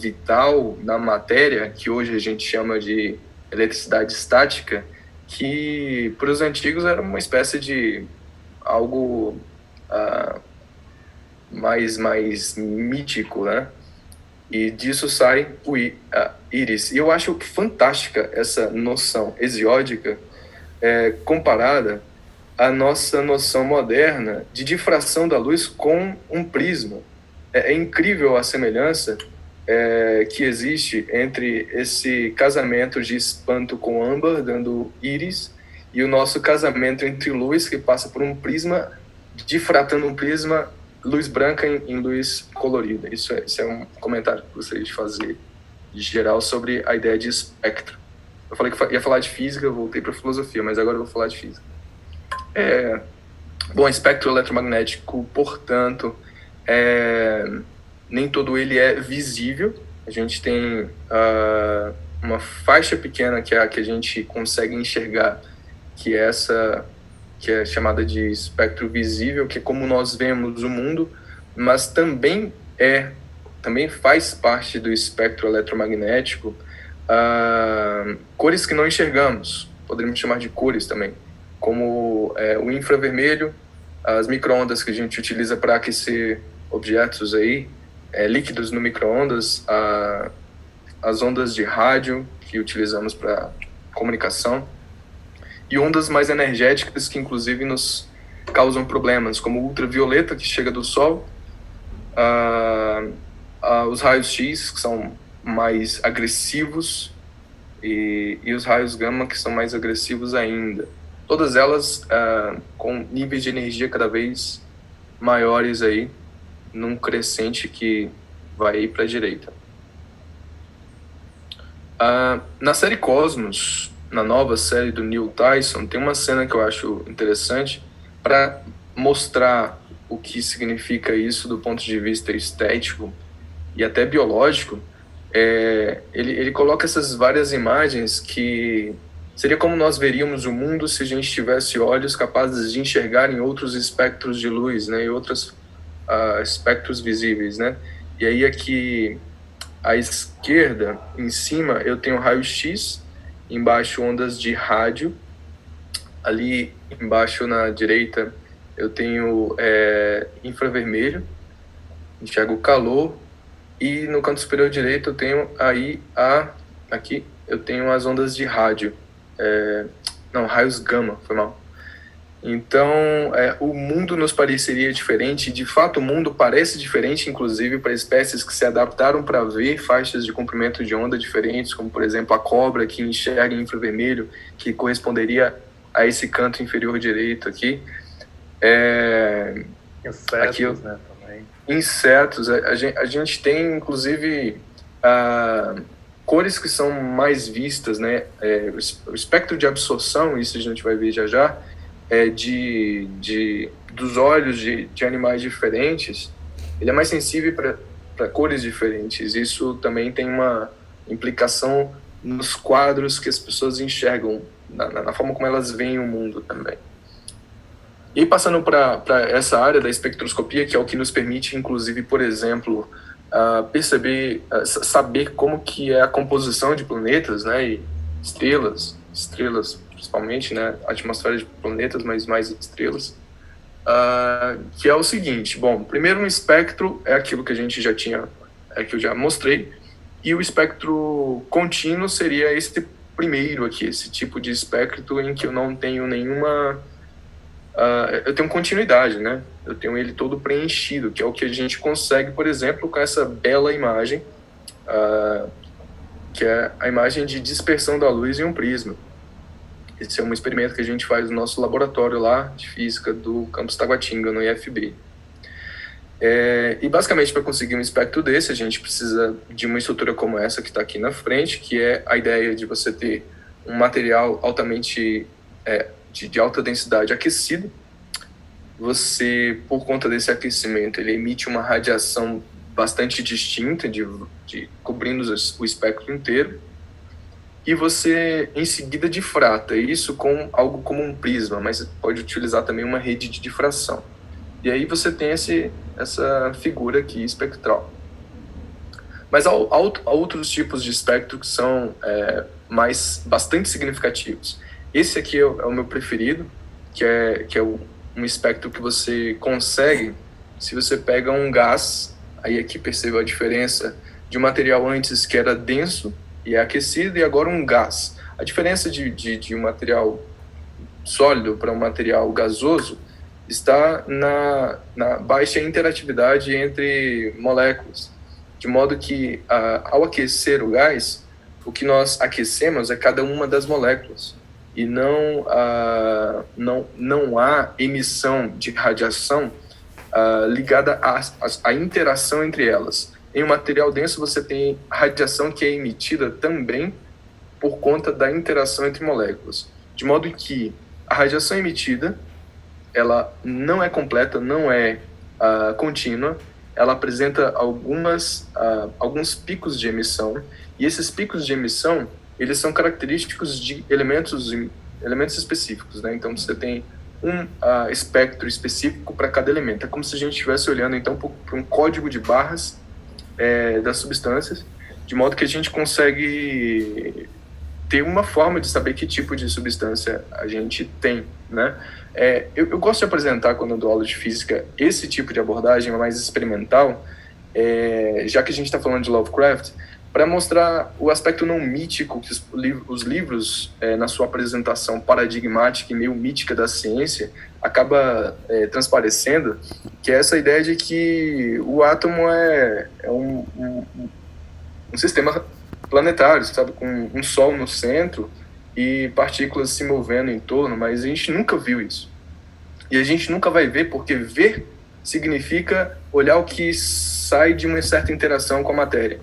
vital na matéria, que hoje a gente chama de eletricidade estática, que para os antigos era uma espécie de algo mais mítico, né? E disso sai o íris. E eu acho fantástica essa noção hesiódica comparada à nossa noção moderna de difração da luz com um prisma. É incrível a semelhança que existe entre esse casamento de espanto com âmbar, dando íris, e o nosso casamento entre luz, que passa por um prisma, difratando um prisma, luz branca em luz colorida. Isso é um comentário que eu gostaria de fazer, de geral, sobre a ideia de espectro. Eu falei que ia falar de física, eu voltei para filosofia, mas agora eu vou falar de física. Bom, espectro eletromagnético, portanto, nem todo ele é visível. A gente tem uma faixa pequena que é a que a gente consegue enxergar, que é essa que é chamada de espectro visível, que é como nós vemos o mundo, mas também faz parte do espectro eletromagnético cores que não enxergamos, poderíamos chamar de cores também, como o infravermelho, as micro-ondas que a gente utiliza para aquecer objetos aí, líquidos no micro-ondas, as ondas de rádio que utilizamos para comunicação, e ondas mais energéticas que inclusive nos causam problemas, como o ultravioleta, que chega do Sol, os raios X, que são mais agressivos, e os raios gama, que são mais agressivos ainda. Todas elas com níveis de energia cada vez maiores aí, num crescente que vai para a direita. Na série Cosmos, na nova série do Neil Tyson, tem uma cena que eu acho interessante para mostrar o que significa isso do ponto de vista estético e até biológico. Ele coloca essas várias imagens que seria como nós veríamos o mundo se a gente tivesse olhos capazes de enxergar em outros espectros de luz, né, e outros espectros visíveis, né? E aí aqui à esquerda, em cima, eu tenho raio-x, embaixo ondas de rádio, ali embaixo na direita eu tenho infravermelho, enxergo o calor, e no canto superior direito eu tenho aí aqui eu tenho as ondas de rádio, raios gama, foi mal. Então, o mundo nos pareceria diferente, e de fato o mundo parece diferente, inclusive para espécies que se adaptaram para ver faixas de comprimento de onda diferentes, como por exemplo a cobra, que enxerga em infravermelho, que corresponderia a esse canto inferior direito aqui. Insetos, aqui, né, também. Insetos, a gente tem inclusive cores que são mais vistas, né? O espectro de absorção, isso a gente vai ver já, dos olhos de animais diferentes, ele é mais sensível para cores diferentes. Isso também tem uma implicação nos quadros que as pessoas enxergam, na forma como elas veem o mundo também. E passando para essa área da espectroscopia, que é o que nos permite, inclusive, por exemplo, saber como que é a composição de planetas, né, e estrelas principalmente, né, a atmosfera de planetas, mas mais estrelas, que é o seguinte. Bom, primeiro, um espectro é aquilo que a gente já tinha, que eu já mostrei, e o espectro contínuo seria esse primeiro aqui, esse tipo de espectro em que eu não tenho nenhuma... eu tenho continuidade, né? Eu tenho ele todo preenchido, que é o que a gente consegue, por exemplo, com essa bela imagem, que é a imagem de dispersão da luz em um prisma. Esse é um experimento que a gente faz no nosso laboratório lá de física do campus Taguatinga, no IFB. E basicamente, para conseguir um espectro desse, a gente precisa de uma estrutura como essa que está aqui na frente, que é a ideia de você ter um material altamente de alta densidade aquecido. Você, por conta desse aquecimento, ele emite uma radiação bastante distinta, cobrindo o espectro inteiro. E você, em seguida, difrata isso com algo como um prisma, mas pode utilizar também uma rede de difração. E aí você tem essa figura aqui espectral. Mas há outros tipos de espectro que são bastante significativos. Esse aqui é o meu preferido, que é um espectro que você consegue se você pega um gás. Aí aqui perceba a diferença de um material antes que era denso e é aquecido, e agora um gás. A diferença de um material sólido para um material gasoso está na baixa interatividade entre moléculas, de modo que ao aquecer o gás, o que nós aquecemos é cada uma das moléculas, e não há emissão de radiação ligada à interação entre elas. Em um material denso, você tem radiação que é emitida também por conta da interação entre moléculas. De modo que a radiação emitida, ela não é completa, não é contínua, ela apresenta alguns picos de emissão, e esses picos de emissão, eles são característicos de elementos específicos, né? Então, você tem um espectro específico para cada elemento. É como se a gente estivesse olhando, então, para um código de barras das substâncias, de modo que a gente consegue ter uma forma de saber que tipo de substância a gente tem, né? Eu gosto de apresentar, quando eu dou aula de física, esse tipo de abordagem mais experimental, já que a gente está falando de Lovecraft, para mostrar o aspecto não mítico que os livros, na sua apresentação paradigmática e meio mítica da ciência, acaba transparecendo, que é essa ideia de que o átomo é um sistema planetário, sabe, com um Sol no centro e partículas se movendo em torno, mas a gente nunca viu isso. E a gente nunca vai ver, porque ver significa olhar o que sai de uma certa interação com a matéria.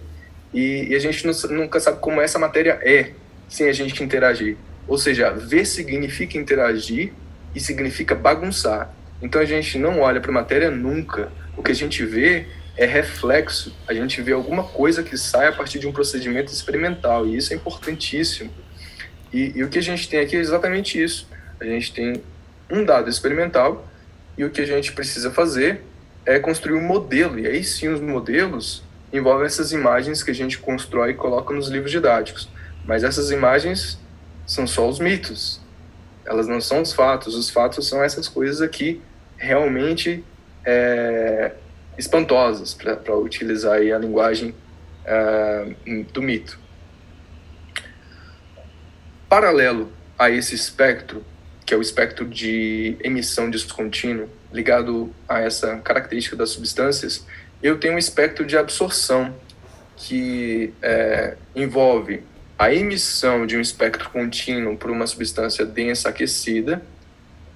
E a gente nunca sabe como essa matéria é, sem a gente interagir. Ou seja, ver significa interagir e significa bagunçar. Então a gente não olha para a matéria nunca. O que a gente vê é reflexo. A gente vê alguma coisa que sai a partir de um procedimento experimental. E isso é importantíssimo. E o que a gente tem aqui é exatamente isso. A gente tem um dado experimental e o que a gente precisa fazer é construir um modelo. E aí sim os modelos envolvem essas imagens que a gente constrói e coloca nos livros didáticos. Mas essas imagens são só os mitos. Elas não são os fatos. Os fatos são essas coisas aqui realmente espantosas, para utilizar aí a linguagem do mito. Paralelo a esse espectro, que é o espectro de emissão descontínua, ligado a essa característica das substâncias, eu tenho um espectro de absorção, que envolve a emissão de um espectro contínuo por uma substância densa aquecida,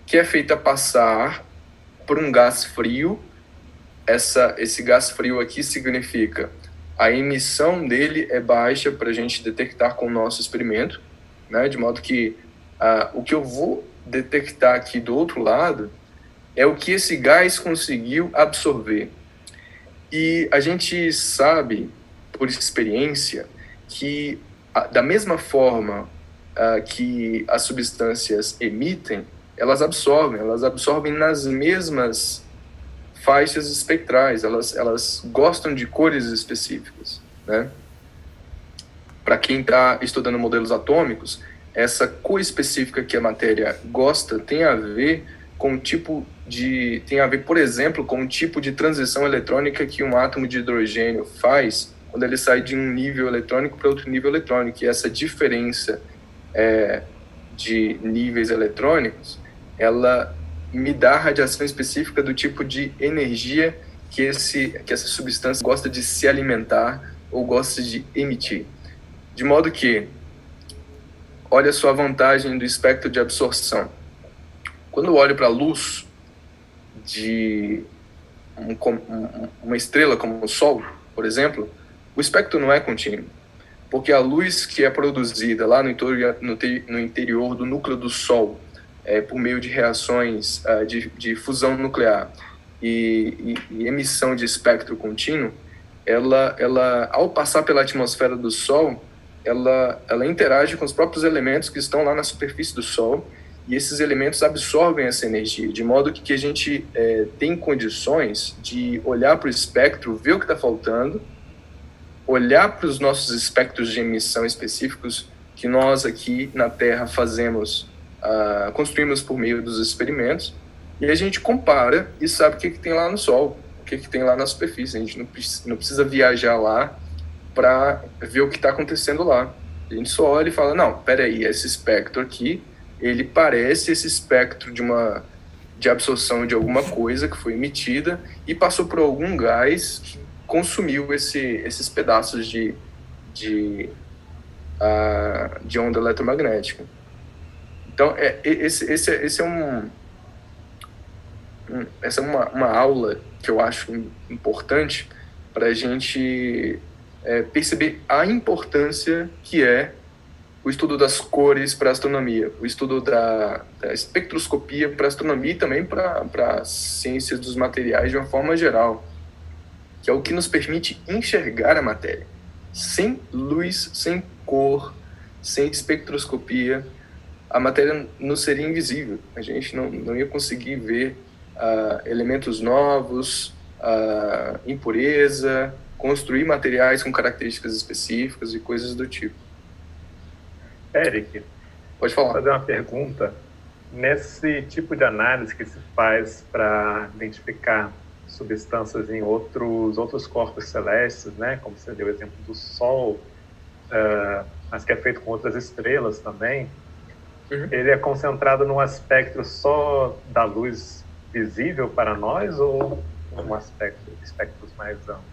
que é feita passar por um gás frio. Esse gás frio aqui significa a emissão dele é baixa para a gente detectar com o nosso experimento, né? De modo que o que eu vou detectar aqui do outro lado é o que esse gás conseguiu absorver. E a gente sabe, por experiência, que da mesma forma que as substâncias emitem, elas absorvem nas mesmas faixas espectrais, elas gostam de cores específicas, né? Para quem está estudando modelos atômicos, essa cor específica que a matéria gosta tem a ver com por exemplo, com o tipo de transição eletrônica que um átomo de hidrogênio faz quando ele sai de um nível eletrônico para outro nível eletrônico. E essa diferença de níveis eletrônicos, ela me dá a radiação específica do tipo de energia que essa substância gosta de se alimentar ou gosta de emitir. De modo que, olha só a vantagem do espectro de absorção. Quando eu olho para a luz de uma estrela como o Sol, por exemplo, o espectro não é contínuo, porque a luz que é produzida lá no interior do núcleo do Sol, por meio de reações de fusão nuclear e emissão de espectro contínuo, ela, ao passar pela atmosfera do Sol, ela interage com os próprios elementos que estão lá na superfície do Sol, e esses elementos absorvem essa energia, de modo que a gente tem condições de olhar para o espectro, ver o que está faltando, olhar para os nossos espectros de emissão específicos que nós aqui na Terra construímos por meio dos experimentos, e a gente compara e sabe o que tem lá no Sol, o que tem lá na superfície. A gente não precisa viajar lá para ver o que está acontecendo lá. A gente só olha e fala, não, peraí, esse espectro aqui, ele parece esse espectro de absorção de alguma coisa que foi emitida e passou por algum gás que consumiu esses pedaços de onda eletromagnética. Então, essa é uma aula que eu acho importante para a gente perceber a importância que é o estudo das cores para a astronomia, o estudo da espectroscopia para a astronomia e também para as ciências dos materiais de uma forma geral, que é o que nos permite enxergar a matéria. Sem luz, sem cor, sem espectroscopia, a matéria não seria invisível. A gente não ia conseguir ver elementos novos, impureza, construir materiais com características específicas e coisas do tipo. Eric, pode falar. Vou fazer uma pergunta. Nesse tipo de análise que se faz para identificar substâncias em outros corpos celestes, né? Como você deu o exemplo do Sol, mas que é feito com outras estrelas também. Ele é concentrado num aspecto só da luz visível para nós ou um espectros mais amplos?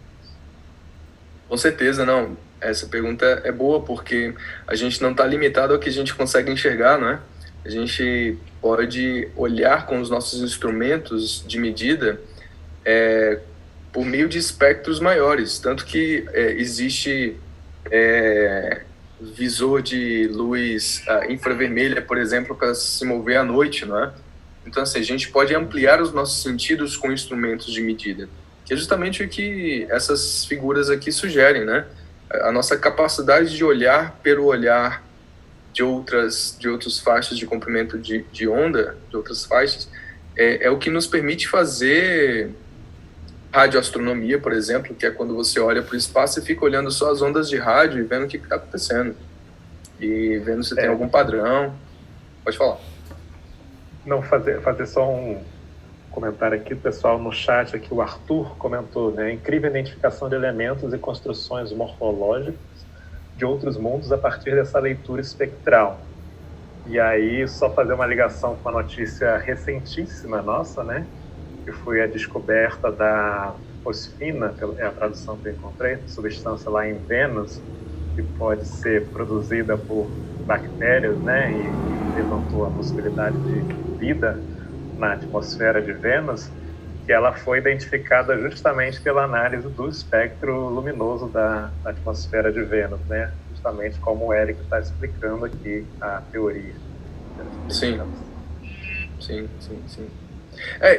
Com certeza, não. Essa pergunta é boa porque a gente não está limitado ao que a gente consegue enxergar, não é? A gente pode olhar com os nossos instrumentos de medida por meio de espectros maiores, tanto que existe visor de luz infravermelha, por exemplo, para se mover à noite, não é? Então, assim, a gente pode ampliar os nossos sentidos com instrumentos de medida, que é justamente o que essas figuras aqui sugerem, né? A nossa capacidade de olhar pelo olhar de outras faixas de comprimento de onda, de outras faixas, é o que nos permite fazer radioastronomia, por exemplo, que é quando você olha para o espaço e fica olhando só as ondas de rádio e vendo o que está acontecendo. E vendo se tem algum padrão. Pode falar. Não, fazer só um comentário aqui, pessoal, no chat aqui, o Arthur comentou, né? Incrível identificação de elementos e construções morfológicas de outros mundos a partir dessa leitura espectral. E aí, só fazer uma ligação com a notícia recentíssima nossa, né? Que foi a descoberta da fosfina, é a tradução que eu encontrei, substância lá em Vênus, que pode ser produzida por bactérias, né? E levantou a possibilidade de vida na atmosfera de Vênus, que ela foi identificada justamente pela análise do espectro luminoso da atmosfera de Vênus, né? Justamente como o Érico está explicando aqui a teoria. Sim.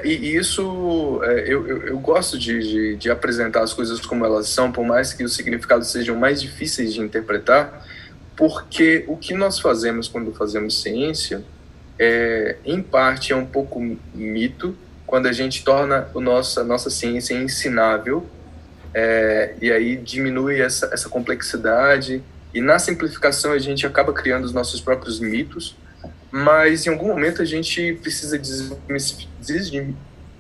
E isso, eu gosto de apresentar as coisas como elas são, por mais que os significados sejam mais difíceis de interpretar, porque o que nós fazemos quando fazemos ciência, em parte, é um pouco mito, quando a gente torna a nossa ciência ensinável, e aí diminui essa complexidade, e na simplificação a gente acaba criando os nossos próprios mitos, mas em algum momento a gente precisa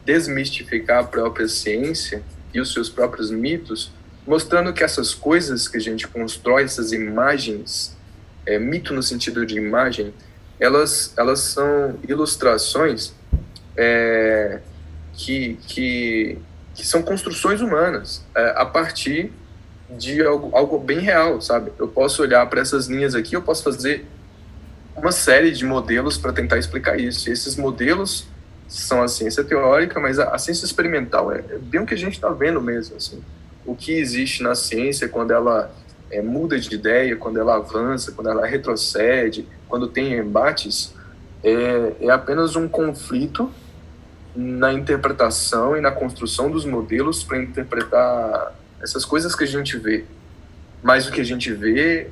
desmistificar a própria ciência e os seus próprios mitos, mostrando que essas coisas que a gente constrói, essas imagens, mito no sentido de imagem, elas são ilustrações que são construções humanas, a partir de algo bem real, sabe? Eu posso olhar para essas linhas aqui, eu posso fazer uma série de modelos para tentar explicar isso. E esses modelos são a ciência teórica, mas a ciência experimental é bem o que a gente está vendo mesmo. Assim. O que existe na ciência quando ela muda de ideia, quando ela avança, quando ela retrocede, quando tem embates, é apenas um conflito na interpretação e na construção dos modelos para interpretar essas coisas que a gente vê. Mas o que a gente vê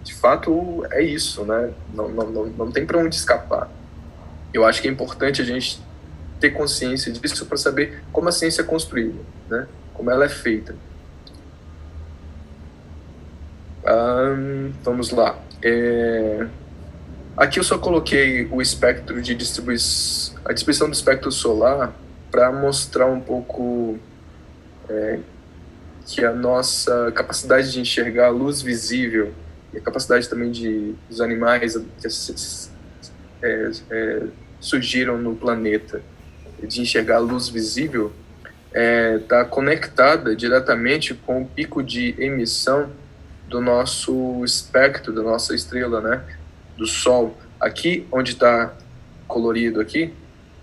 de fato é isso, né? Não tem para onde escapar. Eu acho que é importante a gente ter consciência disso para saber como a ciência é construída, né? Como ela é feita. Vamos lá. Aqui eu só coloquei o espectro de a distribuição do espectro solar para mostrar um pouco que a nossa capacidade de enxergar a luz visível e a capacidade também dos animais que surgiram no planeta de enxergar a luz visível está conectada diretamente com o pico de emissão do nosso espectro, da nossa estrela, né? Do Sol. Aqui, onde está colorido aqui,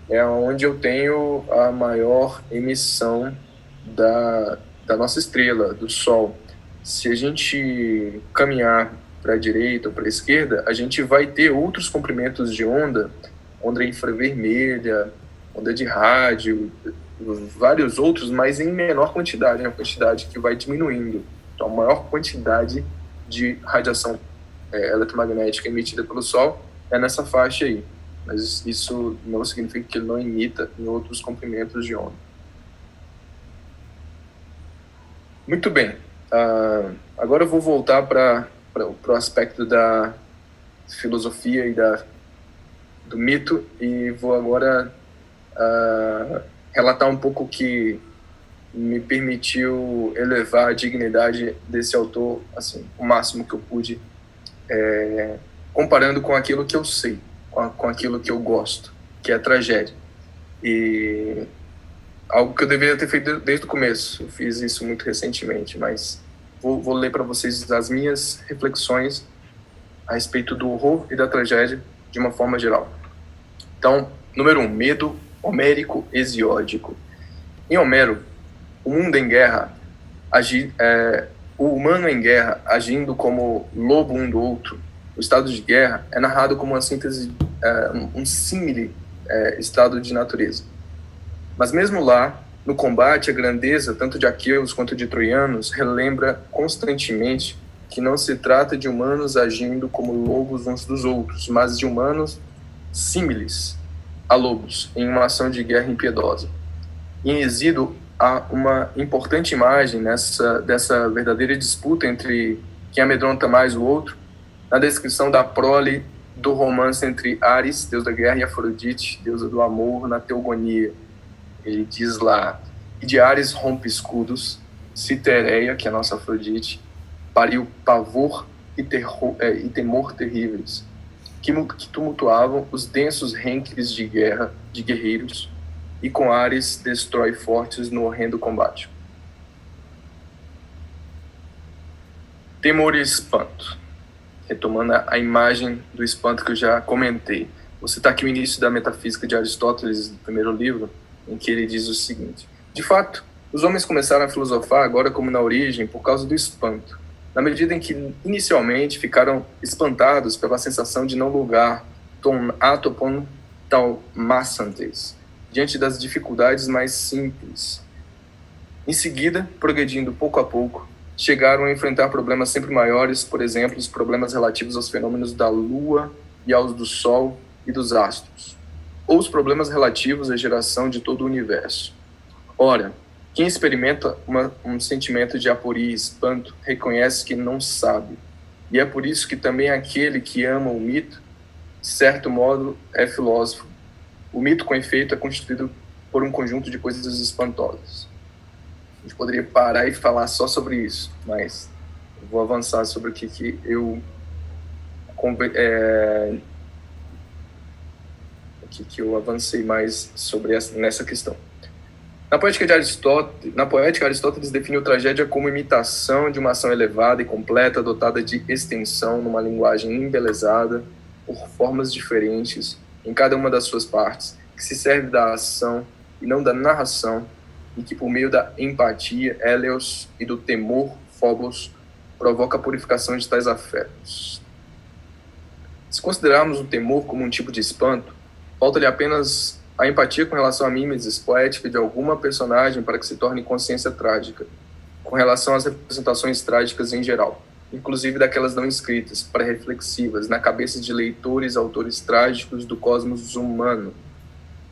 é onde eu tenho a maior emissão da nossa estrela, do Sol. Se a gente caminhar para a direita ou para a esquerda, a gente vai ter outros comprimentos de onda infravermelha, onda de rádio, vários outros, mas em menor quantidade, uma quantidade que vai diminuindo. Então, a maior quantidade de radiação eletromagnética emitida pelo Sol é nessa faixa aí. Mas isso não significa que ele não emita em outros comprimentos de onda. Muito bem. Agora eu vou voltar para o aspecto da filosofia e do mito, e vou agora relatar um pouco o que me permitiu elevar a dignidade desse autor, assim, o máximo que eu pude, comparando com aquilo que eu sei, com aquilo que eu gosto, que é a tragédia. E algo que eu deveria ter feito desde o começo, eu fiz isso muito recentemente, mas vou ler para vocês as minhas reflexões a respeito do horror e da tragédia de uma forma geral. Então, número 1, medo homérico hesiódico. Em Homero, o mundo em guerra, o humano em guerra agindo como lobo um do outro, o estado de guerra é narrado como uma síntese, um símile estado de natureza. Mas mesmo lá, no combate, a grandeza, tanto de aqueus quanto de troianos, relembra constantemente que não se trata de humanos agindo como lobos uns dos outros, mas de humanos símiles a lobos, em uma ação de guerra impiedosa. Em Exíodo, há uma importante imagem dessa verdadeira disputa entre quem amedronta mais o outro, na descrição da prole do romance entre Ares, deus da guerra, e Afrodite, deusa do amor, na Teogonia. Ele diz lá: e de Ares rompe escudos, Citereia, que é a nossa Afrodite, pariu pavor e temor terríveis, que tumultuavam os densos renques de guerra de guerreiros, e com Ares destrói fortes no horrendo combate. Temor e espanto. Retomando a imagem do espanto que eu já comentei. Você está aqui no início da Metafísica de Aristóteles, do primeiro livro, em que ele diz o seguinte: de fato, os homens começaram a filosofar agora como na origem por causa do espanto, na medida em que inicialmente ficaram espantados pela sensação de não lugar, ton atopon taumassantes, diante das dificuldades mais simples. Em seguida, progredindo pouco a pouco, chegaram a enfrentar problemas sempre maiores, por exemplo, os problemas relativos aos fenômenos da Lua e aos do Sol e dos astros, ou os problemas relativos à geração de todo o universo. Ora, quem experimenta um sentimento de aporia e espanto reconhece que não sabe, e é por isso que também aquele que ama o mito, de certo modo, é filósofo. O mito, com efeito, é constituído por um conjunto de coisas espantosas. A gente poderia parar e falar só sobre isso, mas eu vou avançar sobre o que eu avancei mais sobre nessa questão. Na poética, Aristóteles definiu tragédia como imitação de uma ação elevada e completa, dotada de extensão, numa linguagem embelezada, por formas diferentes, em cada uma das suas partes, que se serve da ação e não da narração, e que por meio da empatia, Hélios, e do temor, Phobos, provoca a purificação de tais afetos. Se considerarmos o temor como um tipo de espanto, falta-lhe apenas a empatia com relação à mimesis poética de alguma personagem para que se torne consciência trágica, com relação às representações trágicas em geral, inclusive daquelas não escritas, pré-reflexivas, na cabeça de leitores, autores trágicos do cosmos humano,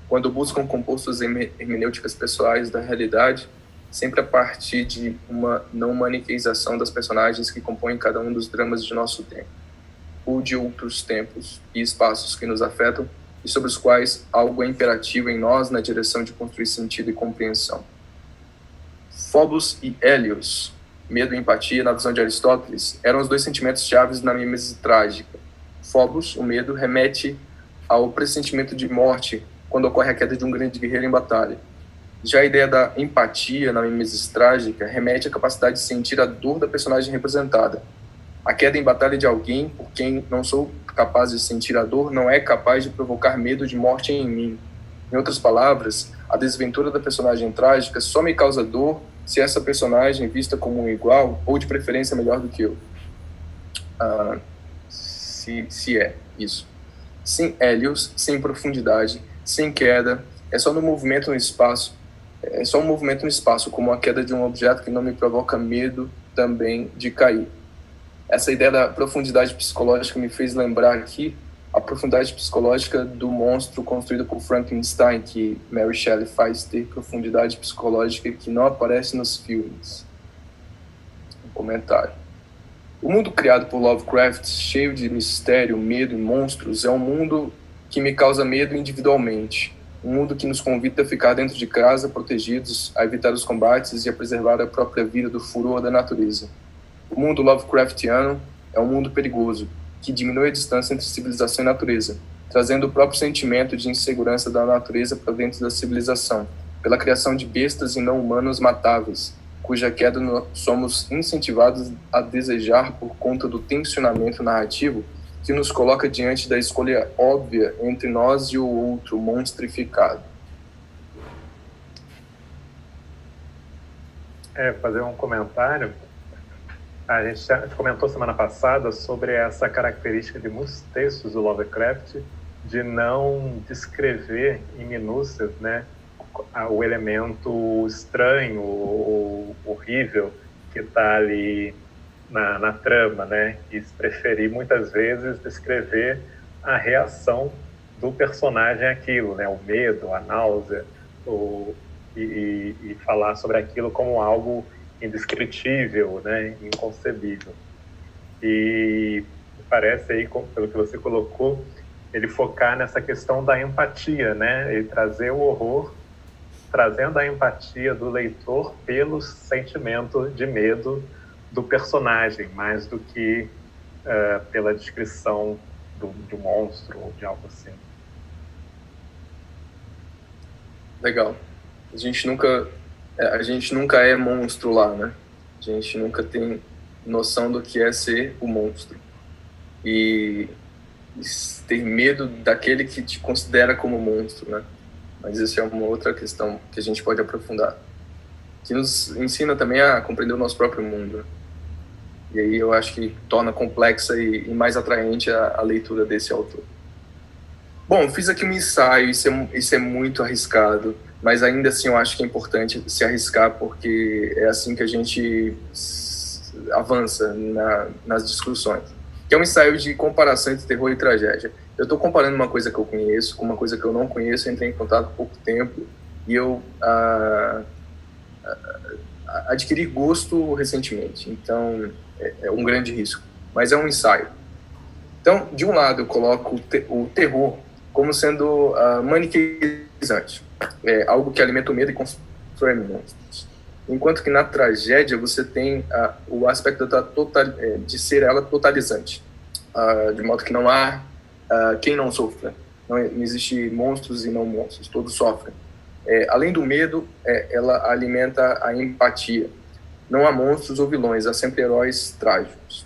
quando buscam compostos hermenêuticas pessoais da realidade, sempre a partir de uma não maniqueização das personagens que compõem cada um dos dramas de nosso tempo, ou de outros tempos e espaços que nos afetam, e sobre os quais algo é imperativo em nós na direção de construir sentido e compreensão. Phobos e Hélios, medo e empatia, na visão de Aristóteles, eram os dois sentimentos chaves na mimesis trágica. Phobos, o medo, remete ao pressentimento de morte quando ocorre a queda de um grande guerreiro em batalha. Já a ideia da empatia na mimesis trágica remete à capacidade de sentir a dor da personagem representada. A queda em batalha de alguém por quem não sou capaz de sentir a dor não é capaz de provocar medo de morte em mim. Em outras palavras, a desventura da personagem trágica só me causa dor se essa personagem vista como um igual ou de preferência melhor do que eu. Se é isso. Sem Hélios, sem profundidade, sem queda, é só um movimento no espaço, como a queda de um objeto que não me provoca medo também de cair. Essa ideia da profundidade psicológica me fez lembrar aqui a profundidade psicológica do monstro construído por Frankenstein, que Mary Shelley faz ter profundidade psicológica que não aparece nos filmes. Um comentário. O mundo criado por Lovecraft, cheio de mistério, medo e monstros, é um mundo que me causa medo individualmente, Um mundo que nos convida a ficar dentro de casa, protegidos, a evitar os combates e a preservar a própria vida do furor da natureza. O mundo Lovecraftiano é um mundo perigoso, que diminui a distância entre civilização e natureza, trazendo o próprio sentimento de insegurança da natureza para dentro da civilização, pela criação de bestas e não humanos matáveis, cuja queda nós somos incentivados a desejar por conta do tensionamento narrativo que nos coloca diante da escolha óbvia entre nós e o outro monstrificado. Fazer um comentário. A gente comentou semana passada sobre essa característica de muitos textos do Lovecraft de não descrever em minúcias, né, o elemento estranho ou horrível que está ali na trama, né, e preferir muitas vezes descrever a reação do personagem àquilo, né, o medo, a náusea, e falar sobre aquilo como algo indescritível, né, inconcebível. E parece aí, pelo que você colocou, ele focar nessa questão da empatia, né, ele trazer o horror, trazendo a empatia do leitor pelo sentimento de medo do personagem, mais do que pela descrição de um monstro ou de algo assim. Legal. A gente nunca é monstro lá, né? A gente nunca tem noção do que é ser o monstro. E ter medo daquele que te considera como monstro, né? Mas isso é uma outra questão que a gente pode aprofundar. Que nos ensina também a compreender o nosso próprio mundo. E aí eu acho que torna complexa e mais atraente a leitura desse autor. Bom, fiz aqui um ensaio, isso é muito arriscado, mas ainda assim eu acho que é importante se arriscar, porque é assim que a gente avança nas discussões. Que é um ensaio de comparação entre terror e tragédia. Eu estou comparando uma coisa que eu conheço com uma coisa que eu não conheço, eu entrei em contato há pouco tempo e eu adquiri gosto recentemente, então é um grande risco, mas é um ensaio. Então, de um lado eu coloco o terror como sendo maniqueizante, algo que alimenta o medo e constrói monstros. Enquanto que na tragédia você tem o aspecto de ser ela totalizante, de modo que não há quem não sofra. Não existe monstros e não monstros, todos sofrem. Além do medo, ela alimenta a empatia. Não há monstros ou vilões, há sempre heróis trágicos.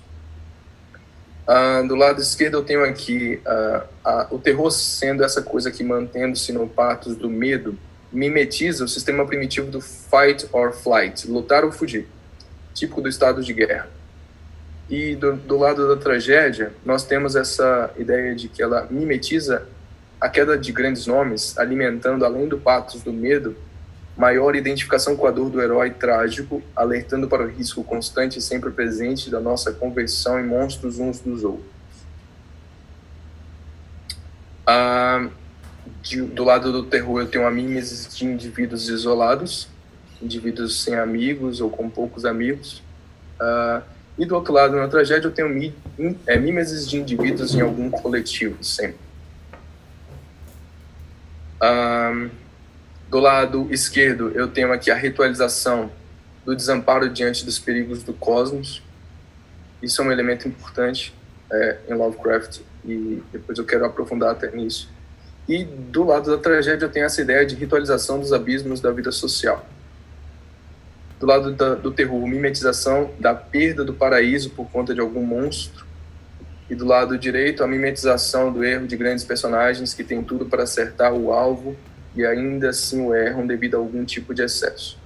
Do lado esquerdo eu tenho aqui o terror sendo essa coisa que, mantendo-se no pathos do medo, mimetiza o sistema primitivo do fight or flight, lutar ou fugir, típico do estado de guerra. E do lado da tragédia, nós temos essa ideia de que ela mimetiza a queda de grandes nomes, alimentando, além do pathos do medo, maior identificação com a dor do herói trágico, alertando para o risco constante e sempre presente da nossa conversão em monstros uns dos outros. Do lado do terror eu tenho a mimesis de indivíduos isolados, indivíduos sem amigos ou com poucos amigos. E do outro lado, na tragédia, eu tenho mimesis de indivíduos em algum coletivo, sempre. Do lado esquerdo, eu tenho aqui a ritualização do desamparo diante dos perigos do cosmos. Isso é um elemento importante em Lovecraft, e depois eu quero aprofundar até nisso. E do lado da tragédia, eu tenho essa ideia de ritualização dos abismos da vida social. Do lado do terror, mimetização da perda do paraíso por conta de algum monstro. E do lado direito, a mimetização do erro de grandes personagens que têm tudo para acertar o alvo e ainda assim o erram devido a algum tipo de excesso.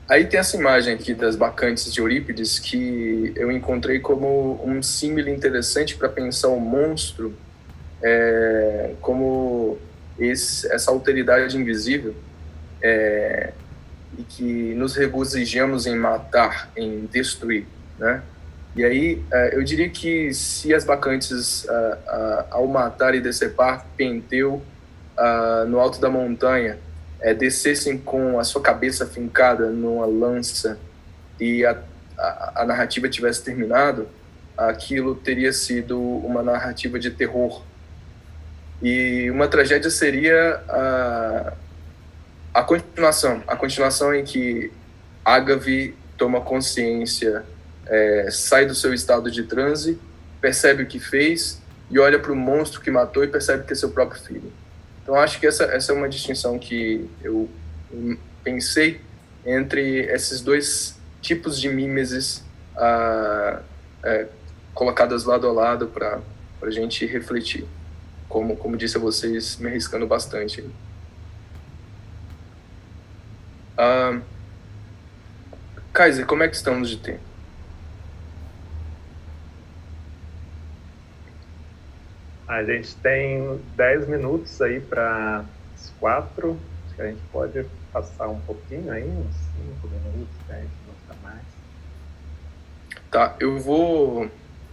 Aí tem essa imagem aqui das bacantes de Eurípides que eu encontrei como um símile interessante para pensar o monstro como essa alteridade invisível e que nos regozijamos em matar, em destruir, né? E aí eu diria que se as bacantes, ao matar e decepar Penteu no alto da montanha, descessem com a sua cabeça fincada numa lança e a narrativa tivesse terminado, aquilo teria sido uma narrativa de terror. E uma tragédia seria a continuação em que Ágave toma consciência, sai do seu estado de transe, percebe o que fez e olha para o monstro que matou e percebe que é seu próprio filho. Então acho que essa é uma distinção que eu pensei entre esses dois tipos de mimesis colocadas lado a lado para a gente refletir. Como disse a vocês, me arriscando bastante. Kaiser, como é que estamos de tempo? A gente tem 10 minutos aí para as 4. Acho que a gente pode passar um pouquinho aí, uns 5 minutos, 10 minutos a mais. Tá, eu vou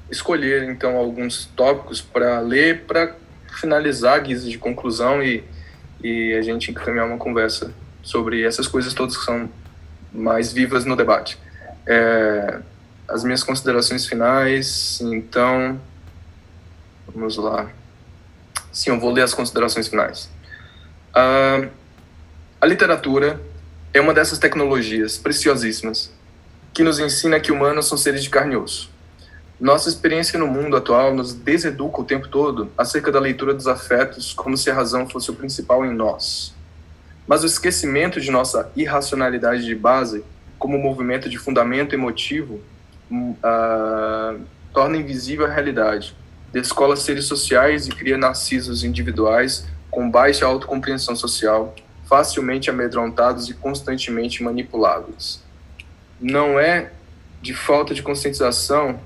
escolher então alguns tópicos para ler, para finalizar a guisa de conclusão e a gente encaminhar uma conversa sobre essas coisas todas que são mais vivas no debate. As minhas considerações finais, então, vamos lá. Sim, eu vou ler as considerações finais. A literatura é uma dessas tecnologias preciosíssimas que nos ensina que humanos são seres de carne e osso. Nossa experiência no mundo atual nos deseduca o tempo todo acerca da leitura dos afetos, como se a razão fosse o principal em nós. Mas o esquecimento de nossa irracionalidade de base, como movimento de fundamento emotivo, torna invisível a realidade, descola seres sociais e cria narcisos individuais com baixa autocompreensão social, facilmente amedrontados e constantemente manipuláveis. Não é de falta de conscientização,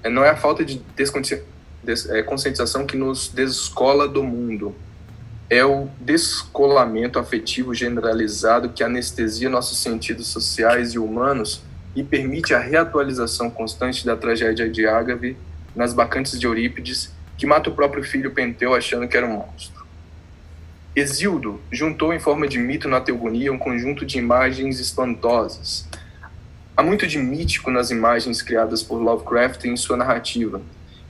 não é a falta de conscientização que nos descola do mundo. É o descolamento afetivo generalizado que anestesia nossos sentidos sociais e humanos e permite a reatualização constante da tragédia de Ágave nas bacantes de Eurípides, que mata o próprio filho Penteu achando que era um monstro. Hesíodo juntou em forma de mito na teogonia um conjunto de imagens espantosas. Há muito de mítico nas imagens criadas por Lovecraft em sua narrativa,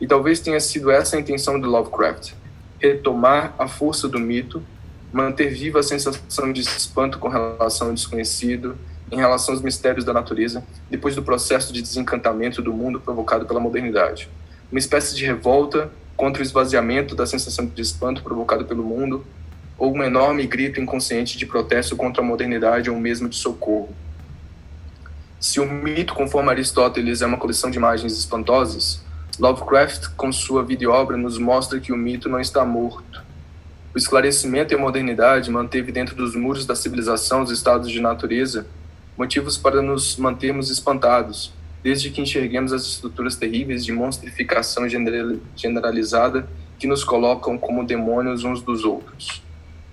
e talvez tenha sido essa a intenção de Lovecraft: retomar a força do mito, manter viva a sensação de espanto com relação ao desconhecido, em relação aos mistérios da natureza, depois do processo de desencantamento do mundo provocado pela modernidade. Uma espécie de revolta contra o esvaziamento da sensação de espanto provocado pelo mundo, ou um enorme grito inconsciente de protesto contra a modernidade ou mesmo de socorro. Se o mito, conforme Aristóteles, é uma coleção de imagens espantosas, Lovecraft, com sua vida e obra, nos mostra que o mito não está morto. O esclarecimento e a modernidade manteve dentro dos muros da civilização os estados de natureza, motivos para nos mantermos espantados, desde que enxerguemos as estruturas terríveis de monstrificação generalizada que nos colocam como demônios uns dos outros.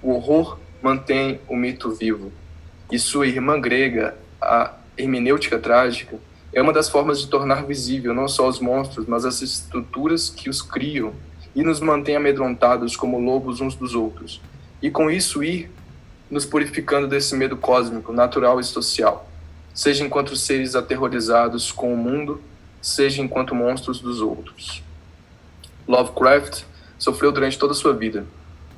O horror mantém o mito vivo, e sua irmã grega, a hermenêutica trágica, é uma das formas de tornar visível não só os monstros, mas as estruturas que os criam e nos mantém amedrontados como lobos uns dos outros, e com isso ir nos purificando desse medo cósmico, natural e social, seja enquanto seres aterrorizados com o mundo, seja enquanto monstros dos outros. Lovecraft sofreu durante toda a sua vida,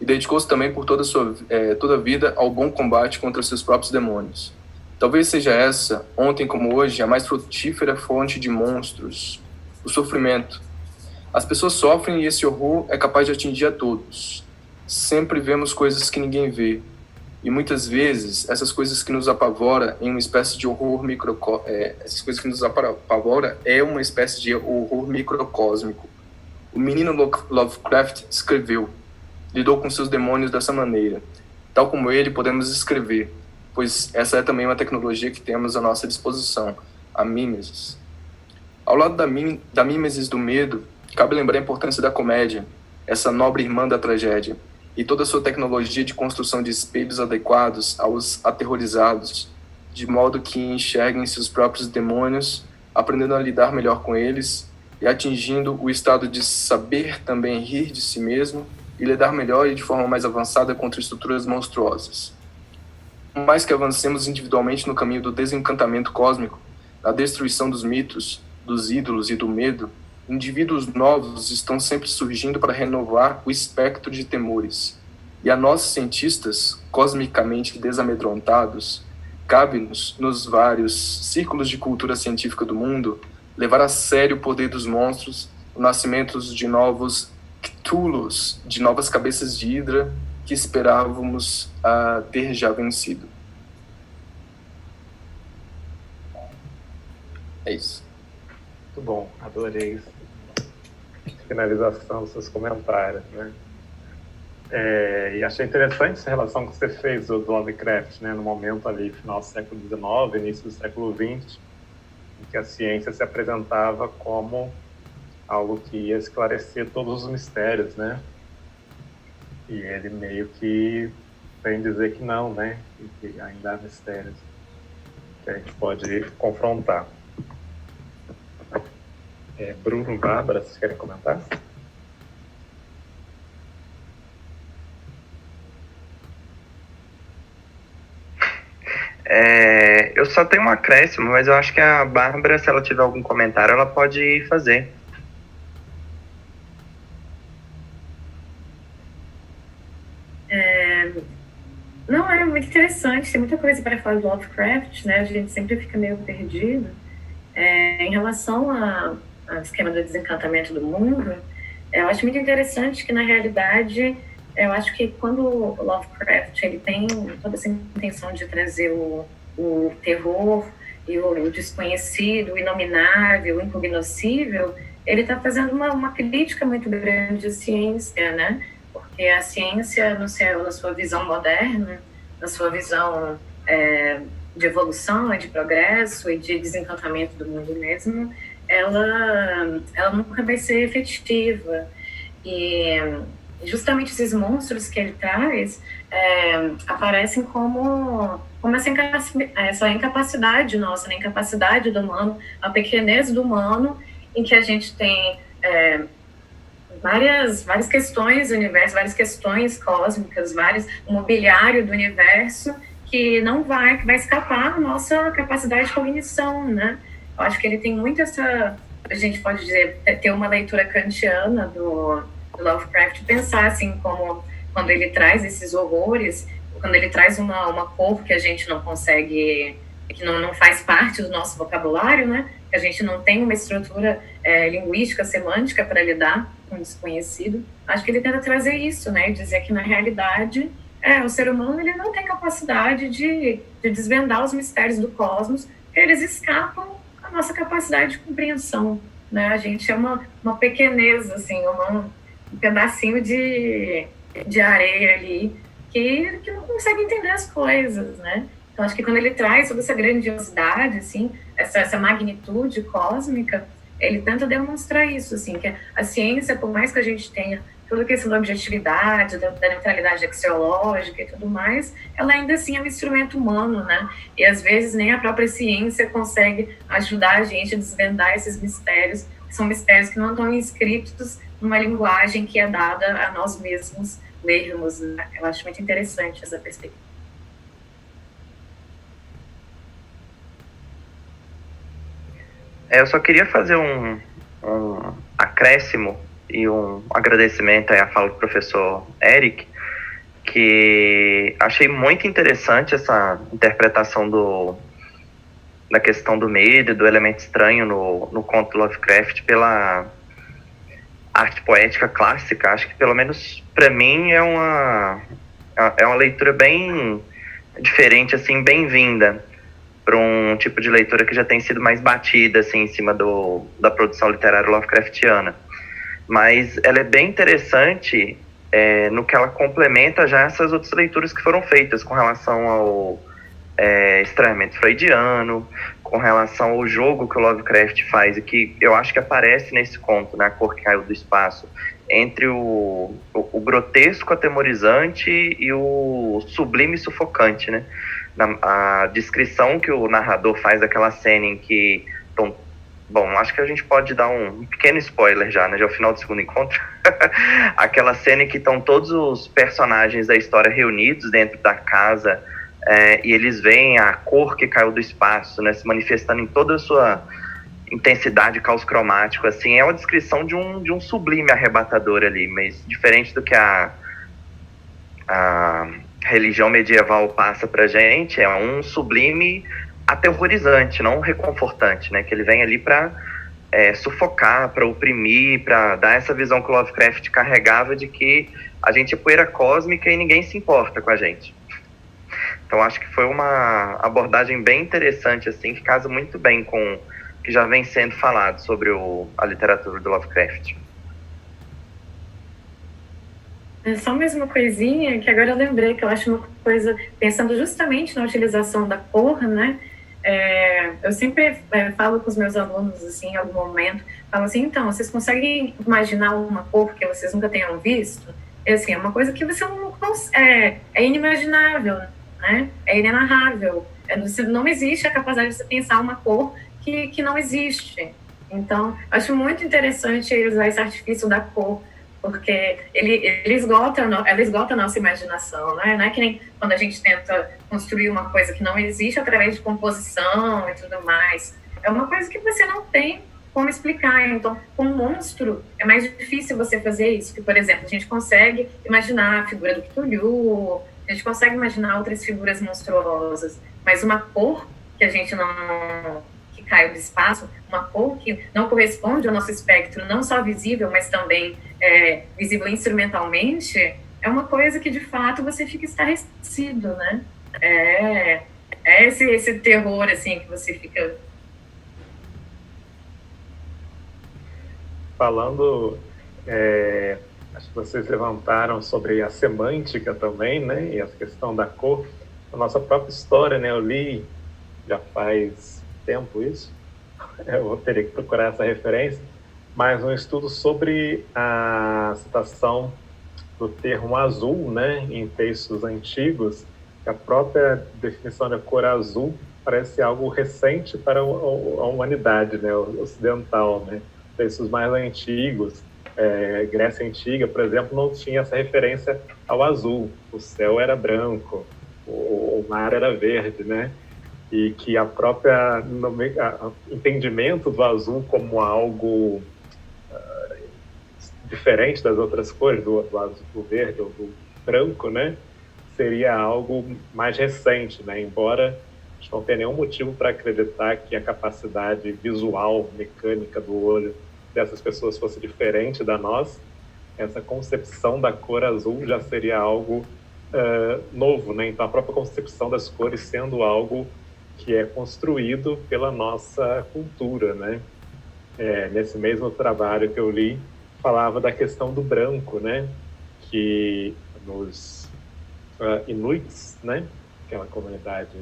e dedicou-se também por toda a vida ao bom combate contra seus próprios demônios. Talvez seja essa, ontem como hoje, a mais frutífera fonte de monstros, o sofrimento. As pessoas sofrem e esse horror é capaz de atingir a todos. Sempre vemos coisas que ninguém vê. E muitas vezes, essas coisas que nos apavora em uma espécie de horror essas coisas que nos apavora é uma espécie de horror microcósmico. O menino Lovecraft escreveu, lidou com seus demônios dessa maneira. Tal como ele, podemos escrever, pois essa é também uma tecnologia que temos à nossa disposição, a mimesis. Ao lado da mimesis do medo, cabe lembrar a importância da comédia, essa nobre irmã da tragédia, e toda a sua tecnologia de construção de espelhos adequados aos aterrorizados, de modo que enxerguem seus próprios demônios, aprendendo a lidar melhor com eles e atingindo o estado de saber também rir de si mesmo e lidar melhor e de forma mais avançada contra estruturas monstruosas. Por mais que avancemos individualmente no caminho do desencantamento cósmico, da destruição dos mitos, dos ídolos e do medo, indivíduos novos estão sempre surgindo para renovar o espectro de temores. E a nós, cientistas, cosmicamente desamedrontados, cabe-nos, nos vários círculos de cultura científica do mundo, levar a sério o poder dos monstros, o nascimento de novos Cthulhus, de novas cabeças de Hidra, que esperávamos ter já vencido. É isso. Muito bom, adorei isso. Finalização dos seus comentários, né? E achei interessante essa relação que você fez do Lovecraft, né? No momento ali, final do século XIX, início do século XX, em que a ciência se apresentava como algo que ia esclarecer todos os mistérios, né? E ele meio que vem dizer que não, né? Que ainda há mistérios que a gente pode confrontar. Bruno, Bárbara, vocês querem comentar? Eu só tenho um acréscimo, mas eu acho que a Bárbara, se ela tiver algum comentário, ela pode fazer. Não, é muito interessante, tem muita coisa para falar do Lovecraft, né? A gente sempre fica meio perdido. Em relação ao esquema do desencantamento do mundo, eu acho muito interessante que, na realidade, eu acho que quando o Lovecraft ele tem toda essa intenção de trazer o terror e o desconhecido, o inominável, o incognoscível, ele está fazendo uma crítica muito grande à ciência, né? Porque a ciência, na sua visão moderna, na sua visão de evolução, de progresso e de desencantamento do mundo mesmo, ela nunca vai ser efetiva. E justamente esses monstros que ele traz aparecem como essa incapacidade nossa, né? Incapacidade do humano, a pequenez do humano, em que a gente tem várias questões do universo, várias questões cósmicas, o mobiliário do universo que vai escapar da nossa capacidade de cognição, né? Eu acho que ele tem muito a gente pode dizer, ter uma leitura kantiana do Lovecraft, pensar assim, como quando ele traz esses horrores, quando ele traz uma cor que a gente não consegue, que não faz parte do nosso vocabulário, né? Que a gente não tem uma estrutura linguística, semântica para lidar com o desconhecido. Acho que ele tenta trazer isso, né? E dizer que, na realidade, o ser humano ele não tem capacidade de desvendar os mistérios do cosmos, porque eles escapam à nossa capacidade de compreensão, né? A gente é uma pequenez, assim, um pedacinho de areia ali que não consegue entender as coisas, né? Então, acho que quando ele traz toda essa grandiosidade, assim, essa magnitude cósmica, ele tenta demonstrar isso, assim, que a ciência, por mais que a gente tenha toda a questão da objetividade, da neutralidade axiológica e tudo mais, ela ainda assim é um instrumento humano, né? E às vezes nem a própria ciência consegue ajudar a gente a desvendar esses mistérios, que são mistérios que não estão inscritos numa linguagem que é dada a nós mesmos lermos, né? Eu acho muito interessante essa perspectiva. Eu só queria fazer um acréscimo e um agradecimento à fala do professor Eric, que achei muito interessante essa interpretação da questão do medo, do elemento estranho no conto do Lovecraft pela arte poética clássica. Acho que, pelo menos para mim, é uma leitura bem diferente, assim, bem-vinda para um tipo de leitura que já tem sido mais batida, assim, em cima da produção literária Lovecraftiana. Mas ela é bem interessante no que ela complementa já essas outras leituras que foram feitas com relação ao estranhamento freudiano, com relação ao jogo que o Lovecraft faz, e que eu acho que aparece nesse conto, né, A Cor que Caiu do Espaço, entre o grotesco atemorizante e o sublime sufocante, né? A descrição que o narrador faz daquela cena em que... Bom, acho que a gente pode dar um pequeno spoiler já, né? Já é o final do segundo encontro. Aquela cena em que estão todos os personagens da história reunidos dentro da casa, e eles veem a cor que caiu do espaço, né? Se manifestando em toda a sua intensidade, caos cromático, assim, é uma descrição de um sublime arrebatador ali, mas diferente do que a religião medieval passa pra gente, é um sublime aterrorizante, não reconfortante, né? Que ele vem ali para sufocar, para oprimir, para dar essa visão que o Lovecraft carregava de que a gente é poeira cósmica e ninguém se importa com a gente. Então acho que foi uma abordagem bem interessante, assim, que casa muito bem com o que já vem sendo falado sobre a literatura do Lovecraft. Só mais uma coisinha, que agora eu lembrei, que eu acho uma coisa, pensando justamente na utilização da cor, né? Eu sempre falo com os meus alunos, assim, em algum momento, falo assim, então, vocês conseguem imaginar uma cor que vocês nunca tenham visto? Assim, é uma coisa que você não é inimaginável, né? É inenarrável. Não existe a capacidade de você pensar uma cor que não existe. Então, acho muito interessante usar esse artifício da cor, porque ela esgota a nossa imaginação, né? Não é que nem quando a gente tenta construir uma coisa que não existe através de composição e tudo mais. É uma coisa que você não tem como explicar. Então, com um monstro, é mais difícil você fazer isso. Que, por exemplo, a gente consegue imaginar a figura do Cthulhu, a gente consegue imaginar outras figuras monstruosas, mas uma cor que a gente não... que caiu do espaço, uma cor que não corresponde ao nosso espectro, não só visível, mas também visível instrumentalmente, é uma coisa que, de fato, você fica estarrecido, né? Esse terror, assim, que você fica... Falando, acho que vocês levantaram sobre a semântica também, né? E a questão da cor. A nossa própria história, né? Eu li já faz tempo isso, eu teria que procurar essa referência, mas um estudo sobre a citação do termo azul, né, em textos antigos, que a própria definição da cor azul parece algo recente para a humanidade, né, ocidental, né, textos mais antigos, Grécia Antiga, por exemplo, não tinha essa referência ao azul, o céu era branco, o mar era verde, né, e que a própria entendimento do azul como algo diferente das outras cores, do azul, do verde ou do branco, né, seria algo mais recente, né, embora a gente não tenha nenhum motivo para acreditar que a capacidade visual, mecânica do olho dessas pessoas fosse diferente da nossa, essa concepção da cor azul já seria algo novo, né, então a própria concepção das cores sendo algo que é construído pela nossa cultura, né? Nesse mesmo trabalho que eu li, falava da questão do branco, né? Que nos Inuits, né? Aquela comunidade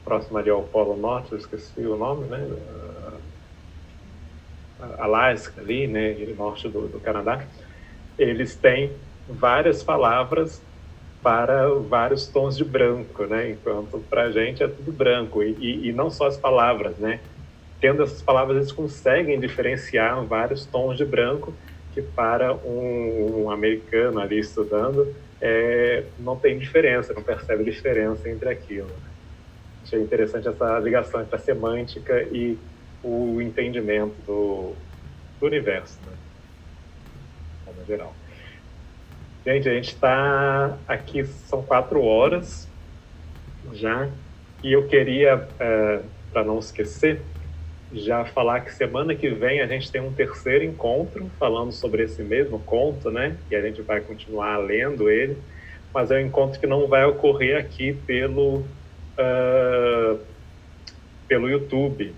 próxima ali ao Polo Norte, eu esqueci o nome, né? Alasca ali, né? E norte do Canadá, eles têm várias palavras para vários tons de branco, né? Enquanto para a gente é tudo branco. E não só as palavras, né? Tendo essas palavras, eles conseguem diferenciar vários tons de branco que para um americano ali estudando não tem diferença, não percebe diferença entre aquilo. Né? Achei interessante essa ligação entre a semântica e o entendimento do universo, né? No geral. Gente, a gente está aqui, são 4 horas já, e eu queria, para não esquecer, já falar que semana que vem a gente tem um terceiro encontro falando sobre esse mesmo conto, né? E a gente vai continuar lendo ele, mas é um encontro que não vai ocorrer aqui pelo YouTube.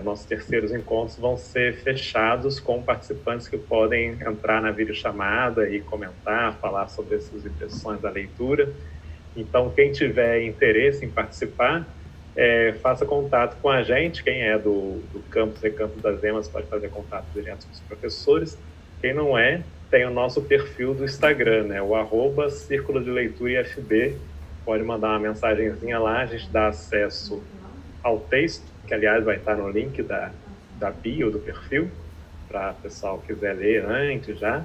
Nossos terceiros encontros vão ser fechados com participantes que podem entrar na videochamada e comentar, falar sobre as suas impressões da leitura. Então, quem tiver interesse em participar, faça contato com a gente. Quem é do campus Recanto das Emas pode fazer contato direto com os professores. Quem não é, tem o nosso perfil do Instagram, né? O @Círculo de Leitura IFB. Pode mandar uma mensagenzinha lá, a gente dá acesso ao texto, que aliás vai estar no link da bio do perfil, para o pessoal que quiser ler antes já.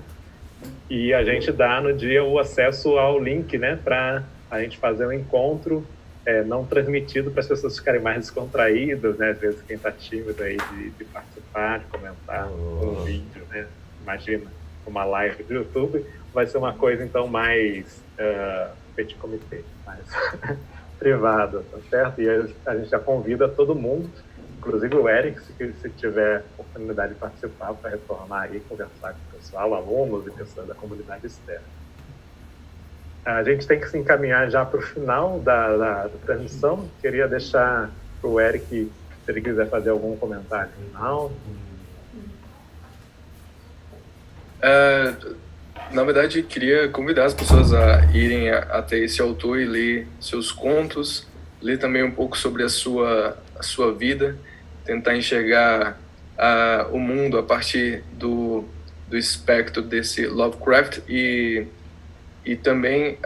E a gente dá no dia o acesso ao link, né, para a gente fazer um encontro não transmitido para as pessoas ficarem mais descontraídas, né? Às vezes quem está tímido aí de participar, de comentar um vídeo, né? Imagina, uma live do YouTube, vai ser uma coisa então mais petit comité, mais privada, tá certo? E a gente já convida todo mundo, inclusive o Eric, se tiver oportunidade de participar, para retornar aí, conversar com o pessoal, alunos e pessoas da comunidade externa. A gente tem que se encaminhar já para o final da transmissão. Queria deixar para o Eric, se ele quiser fazer algum comentário final. Na verdade, queria convidar as pessoas a irem até esse autor e ler seus contos, ler também um pouco sobre a sua vida, tentar enxergar o mundo a partir do espectro desse Lovecraft e também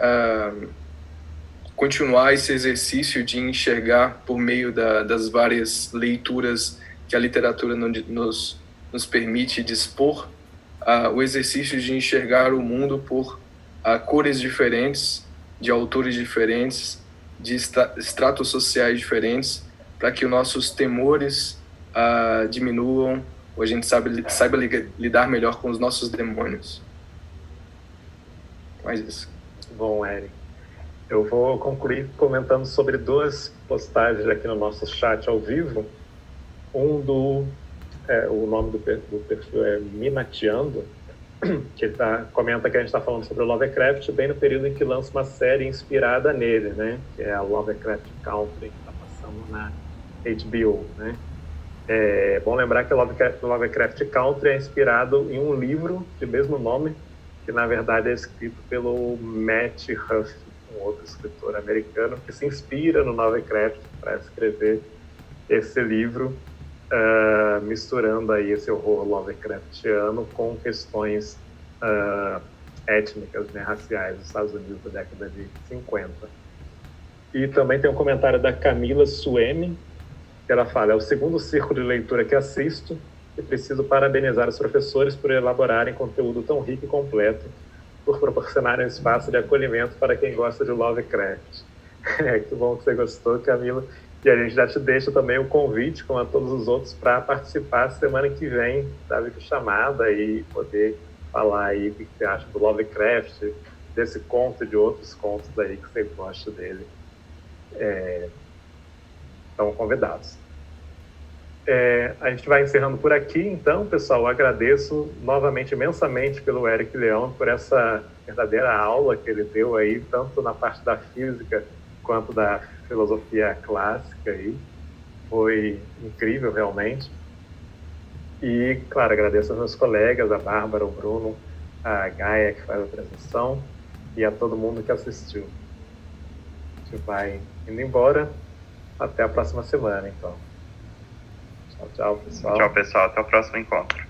continuar esse exercício de enxergar por meio das várias leituras que a literatura nos permite dispor, o exercício de enxergar o mundo por cores diferentes, de autores diferentes, de estratos sociais diferentes, para que os nossos temores diminuam, ou a gente saiba lidar melhor com os nossos demônios. Mais isso. Bom, Eric, eu vou concluir comentando sobre duas postagens aqui no nosso chat ao vivo. O nome do perfil é Minateando, que comenta que a gente está falando sobre o Lovecraft bem no período em que lança uma série inspirada nele, né? Que é a Lovecraft Country, que está passando na HBO, né? É bom lembrar que o Lovecraft Country é inspirado em um livro de mesmo nome, que na verdade é escrito pelo Matt Huff, um outro escritor americano, que se inspira no Lovecraft para escrever esse livro, misturando aí esse horror Lovecraftiano com questões étnicas, né, raciais dos Estados Unidos da década de 50. E também tem um comentário da Camila Suemi, que ela fala: é o segundo círculo de leitura que assisto e preciso parabenizar os professores por elaborarem conteúdo tão rico e completo, por proporcionarem um espaço de acolhimento para quem gosta de Lovecraft. Que bom que você gostou, Camila. E a gente já te deixa também o convite, como a todos os outros, para participar semana que vem da videochamada e poder falar aí o que você acha do Lovecraft, desse conto e de outros contos aí que você gosta dele. Estão convidados. A gente vai encerrando por aqui, então, pessoal. Agradeço novamente imensamente pelo Eric Leão, por essa verdadeira aula que ele deu aí, tanto na parte da física quanto da filosofia clássica aí. Foi incrível, realmente. E, claro, agradeço aos meus colegas, a Bárbara, o Bruno, a Gaia, que faz a transmissão, e a todo mundo que assistiu. A gente vai indo embora. Até a próxima semana, então. Tchau, pessoal. Tchau, pessoal. Até o próximo encontro.